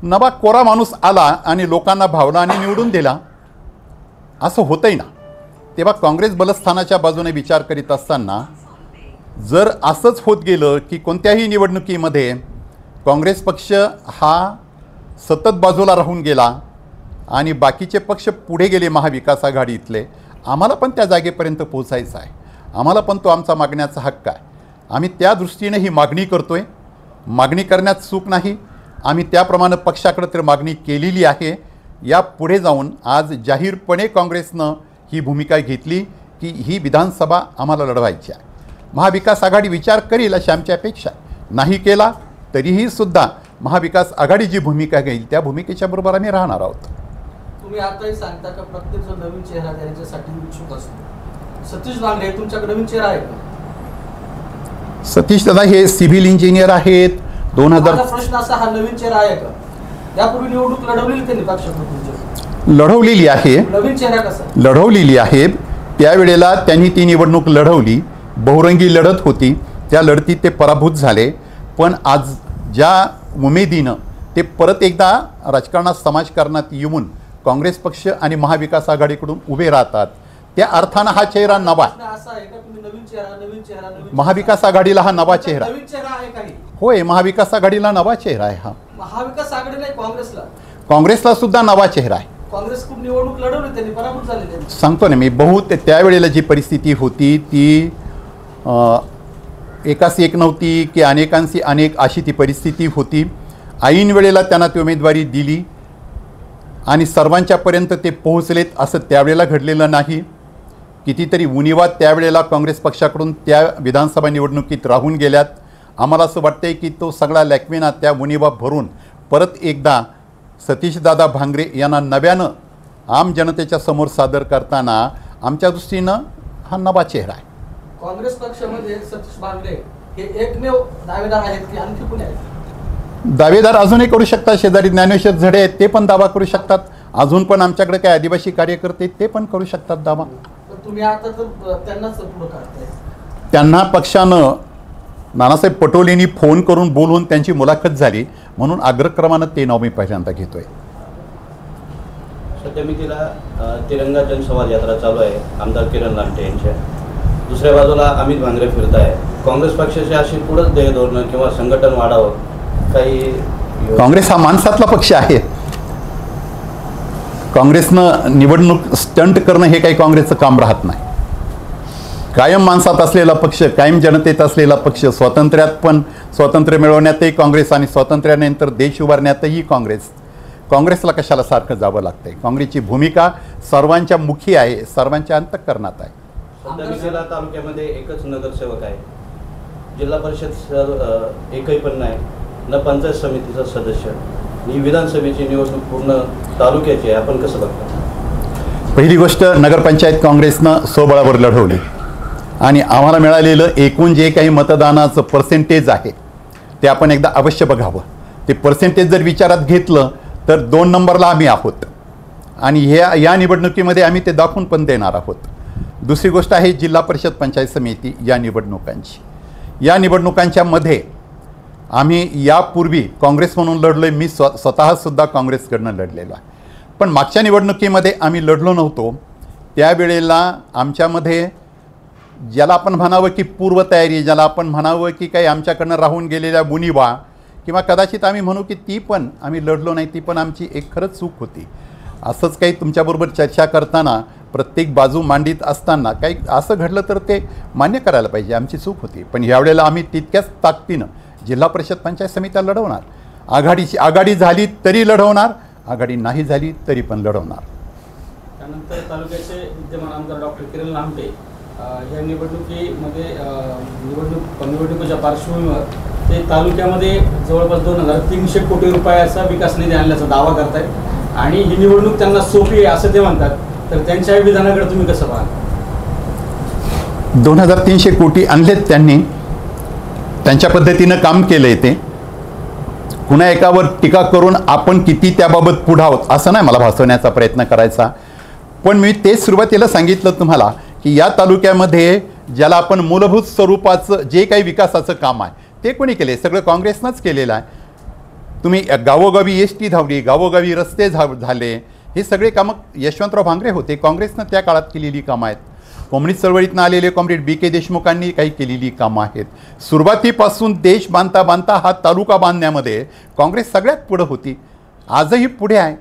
नवा कोरा माणूस आला आणि लोकांना भावला आणि निवडून दिला, असं होतंय ना. तेव्हा काँग्रेस बलस्थानाच्या बाजूने विचार करीत असताना जर असंच होत गेलं की कोणत्याही निवडणुकीमध्ये काँग्रेस पक्ष हा सतत बाजूला राहून गेला आणि बाकीचे पक्ष पुढे गेले महाविकास आघाडीतले, आम्हाला पण त्या जागेपर्यंत पोचायचं आहे. आम्हाला पण तो आमचा मागण्याचा हक्क आहे. आम्ही त्या दृष्टीने ही मागणी करतो आहे. मागणी करण्यात चूक नाही. आम्ही त्याप्रमाणे पक्षाकडे तर मागणी केलेली आहे. या पुढे जाऊन आज जाहीरपणे काँग्रेसनं ही भूमिका घेतली की ही विधानसभा आम्हाला लढवायची आहे. महाविकास आघाडी विचार करील अशी आमची अपेक्षा आहे. नाही केला तरीही सुद्धा महाविकास आघाडी जी भूमिका घेईल त्या भूमिकेच्या बरोबर आम्ही राहणार आहोत. तुम्ही आताही सांगता का प्रत्येक जो नवीन चेहरा त्यांच्यासाठी इच्छुक असतो. सतीश बांगरे तुमच्याकडे नवीन चेहरा आहे का? सतीश दादा हे सिव्हिल इंजिनियर आहेत. माझा प्रश्न असा, हा नवीन चेहरा आहे का? यापूर्वी निवडणूक लढवलेली त्यांनी पक्षाकडून? लढवलेली आहे. नवीन चेहरा कसा? लढवलेली आहे. त्यावेळेला त्यांनी ती निवडणूक लढवली, बहुरंगी लढत होती. त्या लढतीत ते पराभूत झाले. पण आज ज्या उमेदीनं ते परत एकदा राजकारणात समाजकारणात येऊन काँग्रेस पक्ष आणि महाविकास आघाडीकडून उभे राहतात, त्या अर्थानं हा चेहरा नवा आहे. असा आहे का तुम्ही नवीन चेहरा महाविकास आघाडीला हा नवा चेहरा नवीन चेहरा आहे काही? होय, महाविकास आघाडीला नवा चेहरा आहे. हा महाविकास आघाडी नाही, काँग्रेसला सुद्धा नवा चेहरा आहे. काँग्रेस खूप निवडणूक लढवली, त्यांनी पराभूत झालेले. सांगतो ना मी, बहुत त्यावेळेला जी परिस्थिती होती ती एकासी एक नव्हती की अनेकांशी अनेक अशी ती परिस्थिती होती. ऐन वेळेला त्यांना ती उमेदवारी दिली आणि सर्वांच्यापर्यंत ते पोहोचलेत असं त्यावेळेला घडलेलं नाही. कितीतरी उणिवा त्यावेळेला काँग्रेस पक्षाकडून त्या विधानसभा निवडणुकीत राहून गेल्यात. आम्हाला असं वाटतंय की तो सगळा लॅकविना त्या उणिवा भरून परत एकदा सतीशदादा भांगरे यांना नव्यानं आम जनतेच्या समोर सादर करताना आमच्या दृष्टीनं हा नवा चेहरा आहे. काँग्रेस पक्षामध्ये सतीश भांगरे हे एकमेव दावेदार आहेत की आणखी कोणी आहेत? दावेदार अजूनही करू शकतात. शेजारी ज्ञानेश्वर झडे आहेत, ते पण दावा करू शकतात. अजून पण आमच्याकडे काय आदिवासी कार्यकर्ते ते पण करू शकतात दावा. तुम्ही आता तर त्यांनाच पुढे काढताय. त्यांना पक्षानं नानासाहेब पटोलेंनी फोन करून बोलवून त्यांची मुलाखत झाली म्हणून अग्रक्रमानं ते नाव मी पहिल्यांदा घेतोय. सध्या मी तिला तिरंगा जनसंवाद यात्रा चालू आहे आमदार किरण लांटे यांच्या. दुसऱ्या बाजूला अमित भांगरे फिरत आहे. काँग्रेस पक्षाची अशी पुढंच ध्येय धोरणं किंवा संघटन वाढावं काही? काँग्रेस हा माणसातला पक्ष आहे. काँग्रेसनं निवडणूक स्टंट करणं हे काही काँग्रेसचं काम राहत नाही. कायम माणसात असलेला पक्ष, कायम जनतेत असलेला पक्ष, स्वातंत्र्यात पण स्वातंत्र्य मिळवण्यातही काँग्रेस आणि स्वातंत्र्यानंतर देश उभारण्यातही काँग्रेस. काँग्रेसला कशाला सारखं जावं लागतंय? काँग्रेसची भूमिका सर्वांच्या मुखी आहे, सर्वांच्या अंतःकरणात आहे. सध्या तालुक्यामध्ये एकच नगरसेवक आहे. जिल्हा परिषद एकही पण नाही, न पंचायत समितीचा सदस्य. ही विधानसभेची निवडणूक पूर्ण तालुक्याची आहे. आपण कसं बघता? पहिली गोष्ट, नगरपंचायत काँग्रेसनं स्वबळावर लढवली आणि आम्हाला मिळालेलं एकूण जे काही मतदानाचं पर्सेंटेज आहे ते आपण एकदा अवश्य बघावं. ते पर्सेंटेज जर विचारात घेतलं तर 2 नंबरला आम्ही आहोत आणि या निवडणुकीमध्ये आम्ही ते दाखवून पण देणार आहोत. दुसरी गोष्ट आहे जिल्हा परिषद पंचायत समिती या निवडणुकांची. या निवडणुकांच्या मध्ये आम्ही यापूर्वी काँग्रेस म्हणून लढलो आहे. मी स्वतःसुद्धा काँग्रेसकडनं लढलेलो आहे. पण मागच्या निवडणुकीमध्ये आम्ही लढलो नव्हतो. त्यावेळेला आमच्यामध्ये ज्याला आपण म्हणावं की पूर्वतयारी, ज्याला आपण म्हणावं की काही आमच्याकडनं राहून गेलेल्या बुनिवा किंवा कदाचित आम्ही म्हणू की ती पण आम्ही लढलो नाही, ती पण आमची एक खरंच चूक होती. असंच काही तुमच्याबरोबर चर्चा करताना प्रत्येक बाजू मांडीत असताना काही असं घडलं तर ते मान्य करायला पाहिजे. आमची चूक होती. पण यावेळेला आम्ही तितक्याच ताकदीनं जिल्हा परिषद पंचायत समित्या लढवणार. आघाडी झाली तरी लढवणार, आघाडी नाही झाली तरी पण लढवणार. त्यानंतर तालुक्याचे विद्यमान आमदार डॉक्टर किरण लांटे या निवडणुकीमध्ये निवडणुकीच्या पार्श्वभूमीवर ते तालुक्यामध्ये जवळपास 2300 कोटी रुपयाचा विकास निधी आणल्याचा दावा करतायत आणि ही निवडणूक त्यांना सोपी आहे असं ते म्हणतात. तर त्यांच्या विधानाकडे तुम्ही कसं पाहाल? 2300 कोटी आणलेत त्यांनी, त्यांच्या पद्धतीनं काम केलंय. ते कुणा एकावर टीका करून आपण किती त्याबाबत पुढे आहोत असं नाही मला भासवण्याचा प्रयत्न करायचा. पण मी तेच सुरुवातीला सांगितलं तुम्हाला की या तालुक्यामध्ये ज्याला आपण मूलभूत स्वरूपाचं जे काही विकासाचं काम आहे ते कोणी केले? सगळं काँग्रेसनंच केलेलं आहे. तुम्ही गावोगावी एस टी धावली, गावोगावी रस्ते झाले, हे सगळे कामं यशवंतराव भांगरे होते. काँग्रेसनं त्या काळात केलेली कामं आहेत. कम्युनिस्ट चळवळीतनं आलेले कॉम्रेड BK देशमुखांनी काही केलेली कामं आहेत. सुरुवातीपासून देश बांधता बांधता हा तालुका बांधण्यामध्ये काँग्रेस सगळ्यात पुढं होती, आजही पुढे आहे.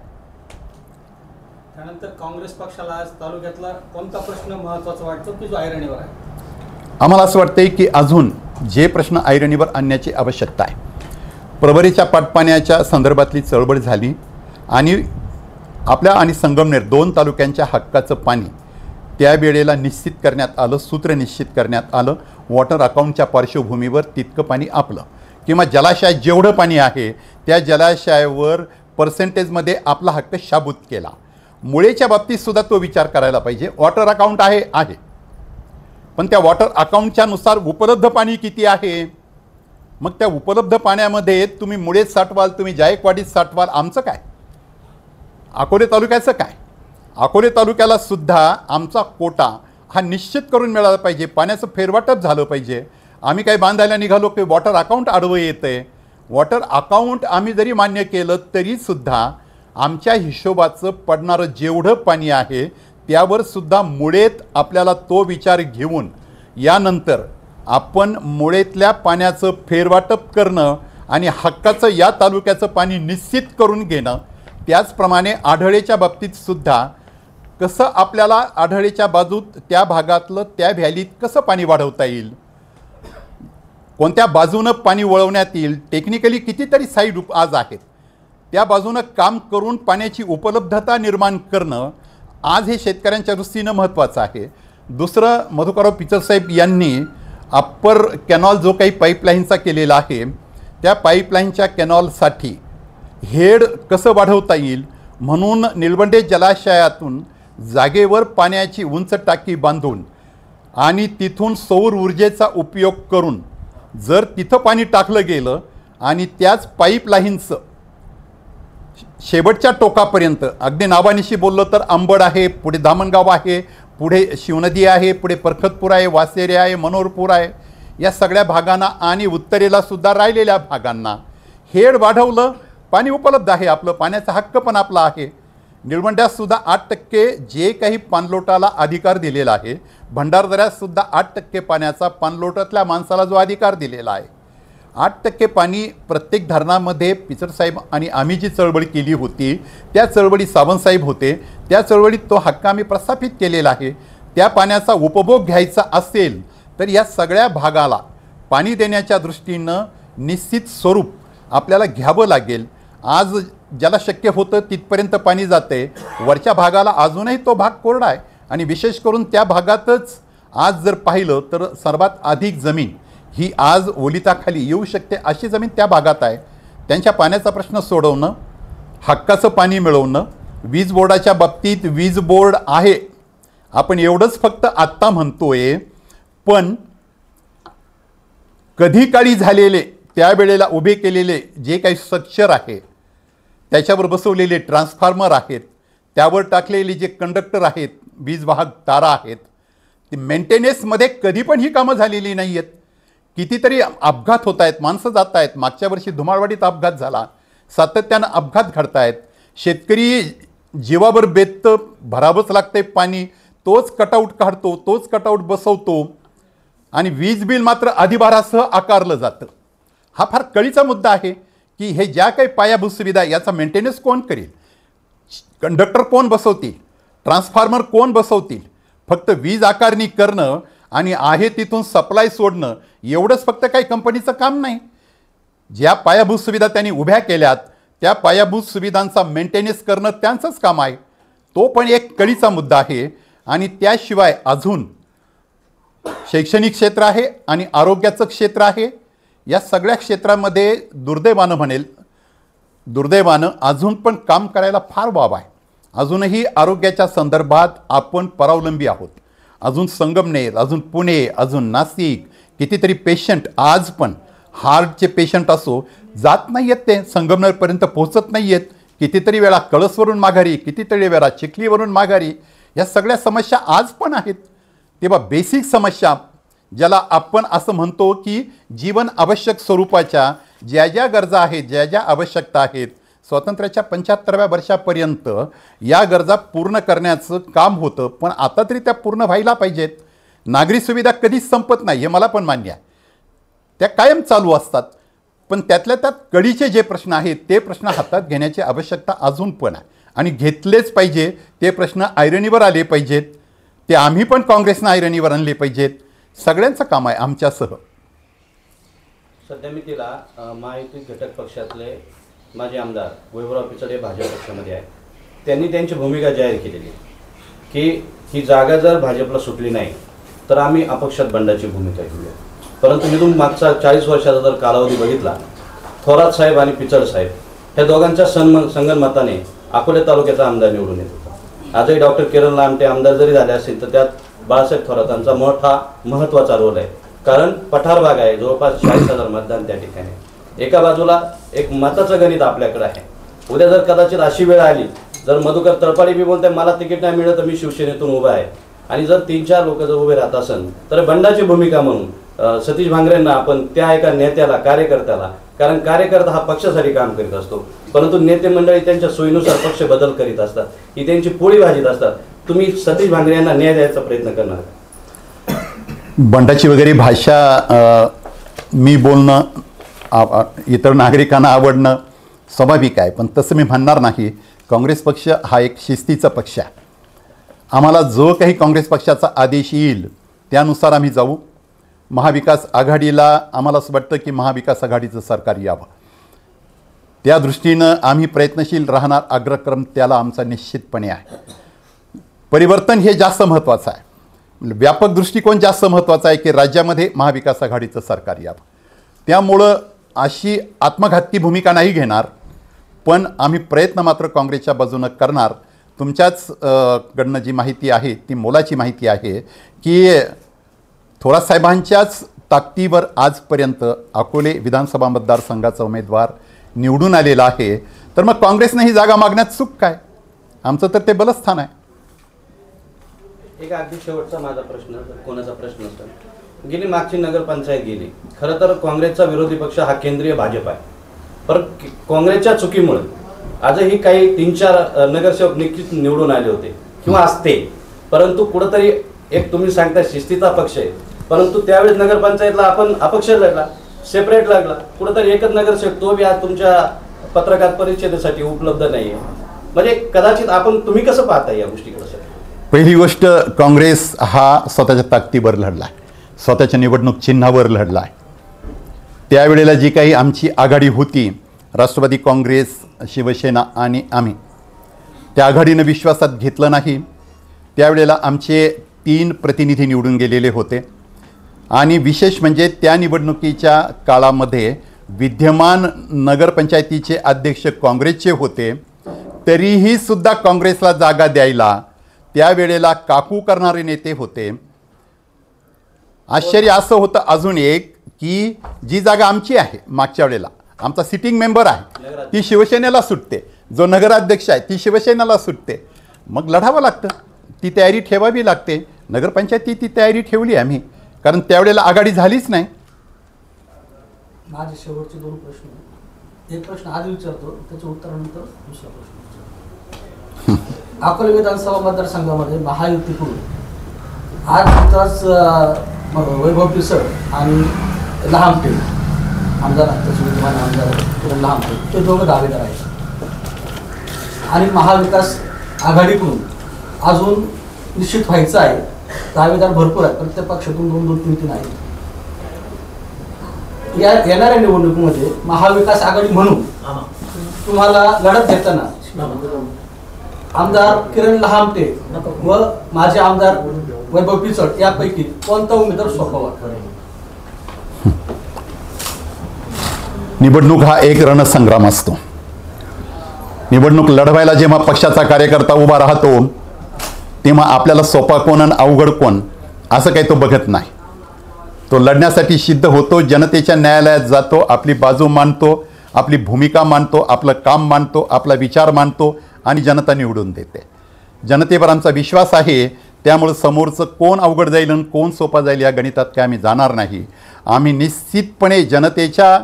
त्यानंतर काँग्रेस पक्षाला आज तालुक्यातला कोणता प्रश्न महत्त्वाचा वाटतो की जो ऐरणीवर आहे? आम्हाला असं वाटतंय की अजून जे प्रश्न ऐरणीवर आणण्याची आवश्यकता आहे. प्रवरीच्या पाटपाण्याच्या संदर्भातली चळवळ झाली आणि आपल्या आणि संगमनेर 2 तालुक्यांच्या हक्काचं पाणी त्यावेळेला निश्चित करण्यात आलं, सूत्र निश्चित करण्यात आलं. वॉटर अकाउंटच्या पार्श्वभूमीवर तितकं पाणी आपलं किंवा जलाशयात जेवढं पाणी आहे त्या जलाशयावर पर्सेंटेजमध्ये आपला हक्क शाबूत केला. मुळेच्या बाबतीतसुद्धा तो विचार करायला पाहिजे. वॉटर अकाउंट आहे, पण त्या वॉटर अकाउंटच्या नुसार उपलब्ध पाणी किती आहे? मग त्या उपलब्ध पाण्यामध्ये तुम्ही मुळेत साठवाल, तुम्ही जायकवाडीत साठवाल, आमचं काय? अकोले तालुक्याचं काय? अकोले तालुक्याला सुद्धा आमचा कोटा हा निश्चित करून मिळाला पाहिजे. पाण्याचं फेरवाटप झालं पाहिजे. आम्ही काही बांधायला निघालो की वॉटर अकाउंट आडवं येतं आहे. वॉटर अकाउंट आम्ही जरी मान्य केलं तरीसुद्धा आमच्या हिशोबाचं पडणारं जेवढं पाणी आहे त्यावर सुद्धा मुळेत आपल्याला तो विचार घेऊन यानंतर आपण मुळेतल्या पाण्याचं फेरवाटप करणं आणि हक्काचं या तालुक्याचं पाणी निश्चित करून घेणं. त्याचप्रमाणे आढळेच्या बाबतीतसुद्धा कसं आपल्याला आढळेच्या बाजूत त्या भागातलं त्या व्हॅलीत कसं पाणी वाढवता येईल, कोणत्या बाजूनं पाणी वळवण्यात येईल, टेक्निकली कितीतरी साईड आज आहेत, त्या बाजूनं काम करून पाण्याची उपलब्धता निर्माण करणं आज हे शेतकऱ्यांच्या दृष्टीनं महत्त्वाचं आहे. दुसरं, मधुकरराव पिचरसाहेब यांनी अप्पर कॅनॉल जो काही पाईपलाईनचा केलेला आहे त्या पाईपलाईनच्या कॅनॉलसाठी हेड कसं वाढवता येईल म्हणून निलवंडे जलाशयातून जागेवर पाण्याची उंच टाकी बांधून आणि तिथून सौर ऊर्जेचा उपयोग करून जर तिथं पाणी टाकलं गेलं आणि त्याच पाईपलाईनचं शेवटच्या टोकापर्यंत अगदी नावानिशी बोललं तर अंबड आहे, पुढे धामणगाव आहे, पुढे शिवनदी आहे, पुढे परखतपूर आहे, वासेरे आहे, मनोहरपूर आहे, या सगळ्या भागांना आणि उत्तरेला सुद्धा राहिलेल्या भागांना हेड वाढवलं, पाणी उपलब्ध आहे. आपलं पाण्याचा हक्क पण आपला आहे. निळवंड्यातसुद्धा 8% जे काही पाणलोटाला अधिकार दिलेला आहे, भंडारदऱ्यातसुद्धा 8% पाण्याचा पाणलोटातल्या माणसाला जो अधिकार दिलेला आहे. 8% पाणी प्रत्येक धरणामध्ये पिचरसाहेब आणि आम्ही जी चळवळ केली होती त्या चळवळीत सावंतसाहेब होते, त्या चळवळीत तो हक्क आम्ही प्रस्थापित केलेला आहे. त्या पाण्याचा उपभोग घ्यायचा असेल तर या सगळ्या भागाला पाणी देण्याच्या दृष्टीनं निश्चित स्वरूप आपल्याला घ्यावं लागेल. आज ज्याला शक्य होतं तिथपर्यंत पाणी जाते, वरच्या भागाला अजूनही तो भाग कोरडा आहे आणि विशेष करून त्या भागातच आज जर पाहिलं तर सर्वात अधिक जमीन ही आज ओलिताखाली येऊ शकते अशी जमीन त्या भागात आहे. त्यांच्या पाण्याचा प्रश्न सोडवणं, हक्काचं पाणी मिळवणं. वीज बोर्डाच्या बाबतीत वीज बोर्ड आहे, आपण एवढंच फक्त आत्ता म्हणतोय, पण कधी काळी झालेले त्यावेळेला उभे केलेले जे काही स्ट्रक्चर आहे, त्याच्यावर बसवलेले ट्रान्सफॉर्मर आहेत, त्यावर टाकलेले जे कंडक्टर आहेत, वीज वाहक तारा आहेत, ती मेंटेनन्समध्ये कधी पण ही कामं झालेली नाही आहेत. कितीतरी अपघात होत आहेत, माणसं जात आहेत. मागच्या वर्षी धुमाळवाडीत अपघात झाला, सातत्यानं अपघात घडत आहेत. शेतकरी जीवावर बेततं, भरावंच लागते पाणी, तोच कटआउट काढतो, तोच कटआउट बसवतो आणि वीज बिल मात्र अधिभारासह आकारलं जातं. हा फार कळीचा मुद्दा आहे की हे ज्या काही पायाभूत सुविधा याचा मेंटेनन्स कोण करेल, कंडक्टर कोण बसवतील, ट्रान्सफॉर्मर कोण बसवतील. फक्त वीज आकारणी करणं आणि आहे तिथून सप्लाय सोडणं एवढंच फक्त काही कंपनीचं काम नाही. ज्या पायाभूत सुविधा त्यांनी उभ्या केल्यात त्या पायाभूत सुविधांचा मेंटेनन्स करणं त्यांचंच काम आहे. तो पण एक कळीचा मुद्दा आहे. आणि त्याशिवाय अजून शैक्षणिक क्षेत्र आहे आणि आरोग्याचं क्षेत्र आहे. या सगळ्या क्षेत्रामध्ये दुर्दैवानं अजून पण काम करायला फार वाव आहे. अजूनही आरोग्याच्या संदर्भात आपण परावलंबी आहोत. अजून संगमनेर, अजून पुणे, अजून नाशिक, कितीतरी पेशंट आज पण हार्टचे पेशंट असो जात नाही आहेत, ते संगमनेरपर्यंत पोहोचत नाही आहेत. कितीतरी वेळा कळसवरून माघारी, कितीतरी वेळा चिखलीवरून माघारी, या सगळ्या समस्या आज पण आहेत. तेव्हा बेसिक समस्या ज्याला आपण असं म्हणतो की जीवन आवश्यक स्वरूपाच्या ज्या ज्या गरजा आहेत, ज्या ज्या आवश्यकता आहेत, स्वातंत्र्याच्या 75व्या वर्षापर्यंत या गरजा पूर्ण करण्याचं काम होतं. पण आता तरी त्या पूर्ण व्हायला पाहिजेत. नागरी सुविधा कधीच संपत नाही हे मला पण मान्य आहे, त्या कायम चालू असतात. पण त्यातल्या त्यात कळीचे जे प्रश्न आहेत ते प्रश्न हातात घेण्याची आवश्यकता अजून पण आहे आणि घेतलेच पाहिजे. ते प्रश्न ऐरणीवर आले पाहिजेत. ते आम्ही पण काँग्रेसनं ऐरणीवर आणले पाहिजेत. सगळ्यांचं काम आहे आमच्यासह. सध्या मी तिला महायुती घटक पक्षातले माजी आमदार वैभवराव पिचड हे भाजप पक्षामध्ये आहे. त्यांनी त्यांची भूमिका जाहीर केलेली की ही जागा जर भाजपला सुटली नाही तर आम्ही अपक्षात बंडाची भूमिका घेऊया. परंतु इथून मागचा 40 वर्षाचा जर कालावधी बघितला, थोरात साहेब आणि पिचड साहेब ह्या दोघांच्या संगनमताने अकोले तालुक्याचा आमदार निवडून येत होता. आजही डॉक्टर किरण लामटे आमदार जरी झाले असतील तर त्यात बाळासाहेब थोरातांचा मोठा महत्त्वाचा रोल आहे. कारण पठार भाग आहे, जवळपास 40,000 मतदान त्या ठिकाणी. एका बाजूला एक मताचं गणित आपल्याकडे आहे. उद्या जर कदाचित अशी वेळ आली, जर मधुकर तळपाडी बी बोलते मला तिकीट नाही मिळत तर मी शिवसेनेतून उभा आहे, आणि जर 3-4 लोक जर उभे राहत असेल तर बंडाची भूमिका म्हणून सतीश भांगरेंना आपण त्या एका नेत्याला, कार्यकर्त्याला, कारण कार्यकर्ता हा पक्षासाठी काम करीत असतो, परंतु नेते मंडळी त्यांच्या सोयीनुसार पक्ष बदल करीत असतात, ही त्यांची पोळी भाजीत असतात. तुम्ही सतीश भांगरे यांना न्याय द्यायचा प्रयत्न करणार का? बंडाची वगैरे भाषा मी बोलणं इतर नागरिकांना आवडणं स्वाभाविक आहे, पण तसं मी म्हणणार नाही. काँग्रेस पक्ष हा एक शिस्तीचा पक्ष आहे. आम्हाला जो काही काँग्रेस पक्षाचा आदेश येईल त्यानुसार आम्ही जाऊ. महाविकास आघाडीला आम्हाला असं वाटतं की महाविकास आघाडीचं सरकार यावं, त्या दृष्टीनं आम्ही प्रयत्नशील राहणार. अग्रक्रम त्याला आमचा निश्चितपणे आहे. परिवर्तन हे जास्त महत्त्वाचं आहे, व्यापक दृष्टिकोन जास्त महत्त्वाचा आहे की राज्यामध्ये महाविकास आघाडीचं सरकार यावं. त्यामुळं अशी आत्मघातकी भूमिका नाही घेणार, पण आम्ही प्रयत्न मात्र काँग्रेसच्या बाजूनं करणार. तुमच्याच कडनं जी माहिती आहे ती मोलाची माहिती आहे की थोरात साहेबांच्याच ताकदीवर आजपर्यंत अकोले विधानसभा मतदारसंघाचा उमेदवार निवडून आलेला आहे. तर मग काँग्रेसने ही जागा मागण्यात चूक काय? आमचं तर ते बलस्थान आहे. एक अगदी शेवटचा माझा प्रश्न, कोणाचा प्रश्न असेल, गेली मागची नगरपंचायत गेली. खरं तर काँग्रेसचा विरोधी पक्ष हा केंद्रीय भाजप आहे, पण काँग्रेसच्या चुकीमुळे आजही काही 3-4 नगरसेवक नक्कीच निवडून आले होते किंवा असते, परंतु कुठंतरी एक तुम्ही सांगता शिस्तीचा पक्ष आहे, परंतु त्यावेळेस नगरपंचायतला आपण अपक्ष लढला, सेपरेट लागला, कुठंतरी एकच नगरसेवक, तो बी आज तुमच्या पत्रकार परिषदेसाठी उपलब्ध नाही आहे. म्हणजे कदाचित आपण, तुम्ही कसं पाहता या गोष्टीकडे? सर, पहिली गोष्ट, काँग्रेस हा स्वतःच्या ताकदीवर लढला आहे, स्वतःच्या निवडणूक चिन्हावर लढला आहे. त्यावेळेला जी काही आमची आघाडी होती, राष्ट्रवादी काँग्रेस, शिवसेना आणि आम्ही, त्या आघाडीनं विश्वासात घेतलं नाही. त्यावेळेला आमचे 3 प्रतिनिधी निवडून गेलेले होते, आणि विशेष म्हणजे त्या निवडणुकीच्या काळामध्ये विद्यमान नगरपंचायतीचे अध्यक्ष काँग्रेसचे होते, तरीही सुद्धा काँग्रेसला जागा द्यायला त्यावेळेला काकू करणारे नेते होते. आश्चर्य असं होतं अजून एक की जी जागा आमची आहे, मागच्या वेळेला आमचा सिटिंग मेंबर आहे ती शिवसेनेला सुटते, जो नगराध्यक्ष आहे ती शिवसेनेला सुटते. मग लढावं लागतं, ती तयारी ठेवावी लागते. नगरपंचायती ती तयारी ठेवली आम्ही, कारण त्यावेळेला आघाडी झालीच नाही. माझे शेवटचे 2 प्रश्न, एक प्रश्न आधी विचारतो, त्याचं उत्तरानंतर दुसरा प्रश्न विचारतो. अकोले विधानसभा मतदारसंघामध्ये महायुतीकडून आज नुकताच वैभव पिसळ आणि लहामटे आमदार, तसे विद्यमान आमदार किरण लहामटे, ते दोघं दावेदार आहेत. आणि महाविकास आघाडीकडून अजून निश्चित व्हायचं आहे, दावेदार भरपूर आहेत, प्रत्येक पक्षातून 2-3 आहेत. या येणाऱ्या निवडणुकीमध्ये महाविकास आघाडी म्हणून तुम्हाला लढत देताना आमदार किरण लहामटे व माजी आमदार वैभव पिचड यापैकी कोणता उमेदवार सोपा वाटतो? निवडणूक हा एक रणसंग्राम असतो. निवडणूक लढवायला जेव्हा पक्षाचा कार्यकर्ता उभा राहतो तेव्हा आपल्याला सोपा कोण आणि अवघड कोण असं काही तो बघत नाही. तो लढण्यासाठी सिद्ध होतो, जनतेच्या न्यायालयात जातो, आपली बाजू मांडतो, आपली भूमिका मांडतो, आपलं काम मांडतो, आपला विचार मांडतो, आणि जनता निवडून देते. जनतेवर आमचा विश्वास आहे. त्यामुळे समोरचं कोण अवघड जाईल आणि कोण सोपा जाईल या गणितात काय आम्ही जाणार नाही. आम्ही निश्चितपणे जनतेच्या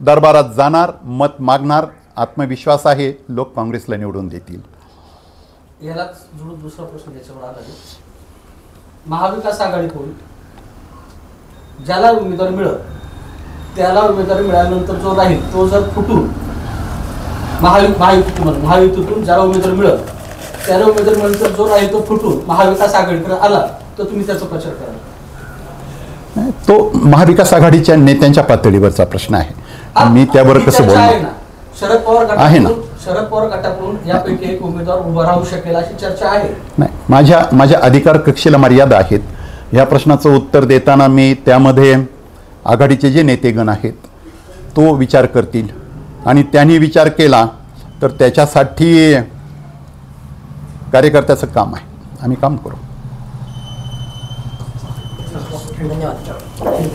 दरबारात जाणार, मत मागणार. आत्मविश्वास आहे, लोक काँग्रेसला निवडून देतील. यालाच जोडून दुसरा प्रश्न त्याच्यावर आला आहे. महाविकास आघाडीकडून ज्याला उमेदवार मिळत त्याला उमेदवार मिळाल्यानंतर जो राहील तो जर फुटून महायुतीतून ज्याला उमेदवार मिळत त्याला उमेदवार मिळाल्यानंतर जो राहील तो फुटून महाविकास आघाडीकडे आला तर तुम्ही त्याचा प्रचार करा. तो महाविकास आघाडीच्या नेत्यांच्या पातळीवरचा प्रश्न आहे. मी त्यावर कसं बोलणार? शरद पवार आहे ना. शरद पवार गटाकडून यापैकी एक उमेदवार उभा राहू शकेल अशी चर्चा आहे. नाही, माझ्या अधिकार कक्षेला मर्यादा आहेत. या प्रश्नाचं उत्तर देताना मी त्यामध्ये आघाडीचे जे नेतेगण आहेत तो विचार करतील आणि त्यांनी विचार केला तर त्याच्यासाठी कार्यकर्त्याचं काम आहे, आम्ही काम करू. धन्यवाद.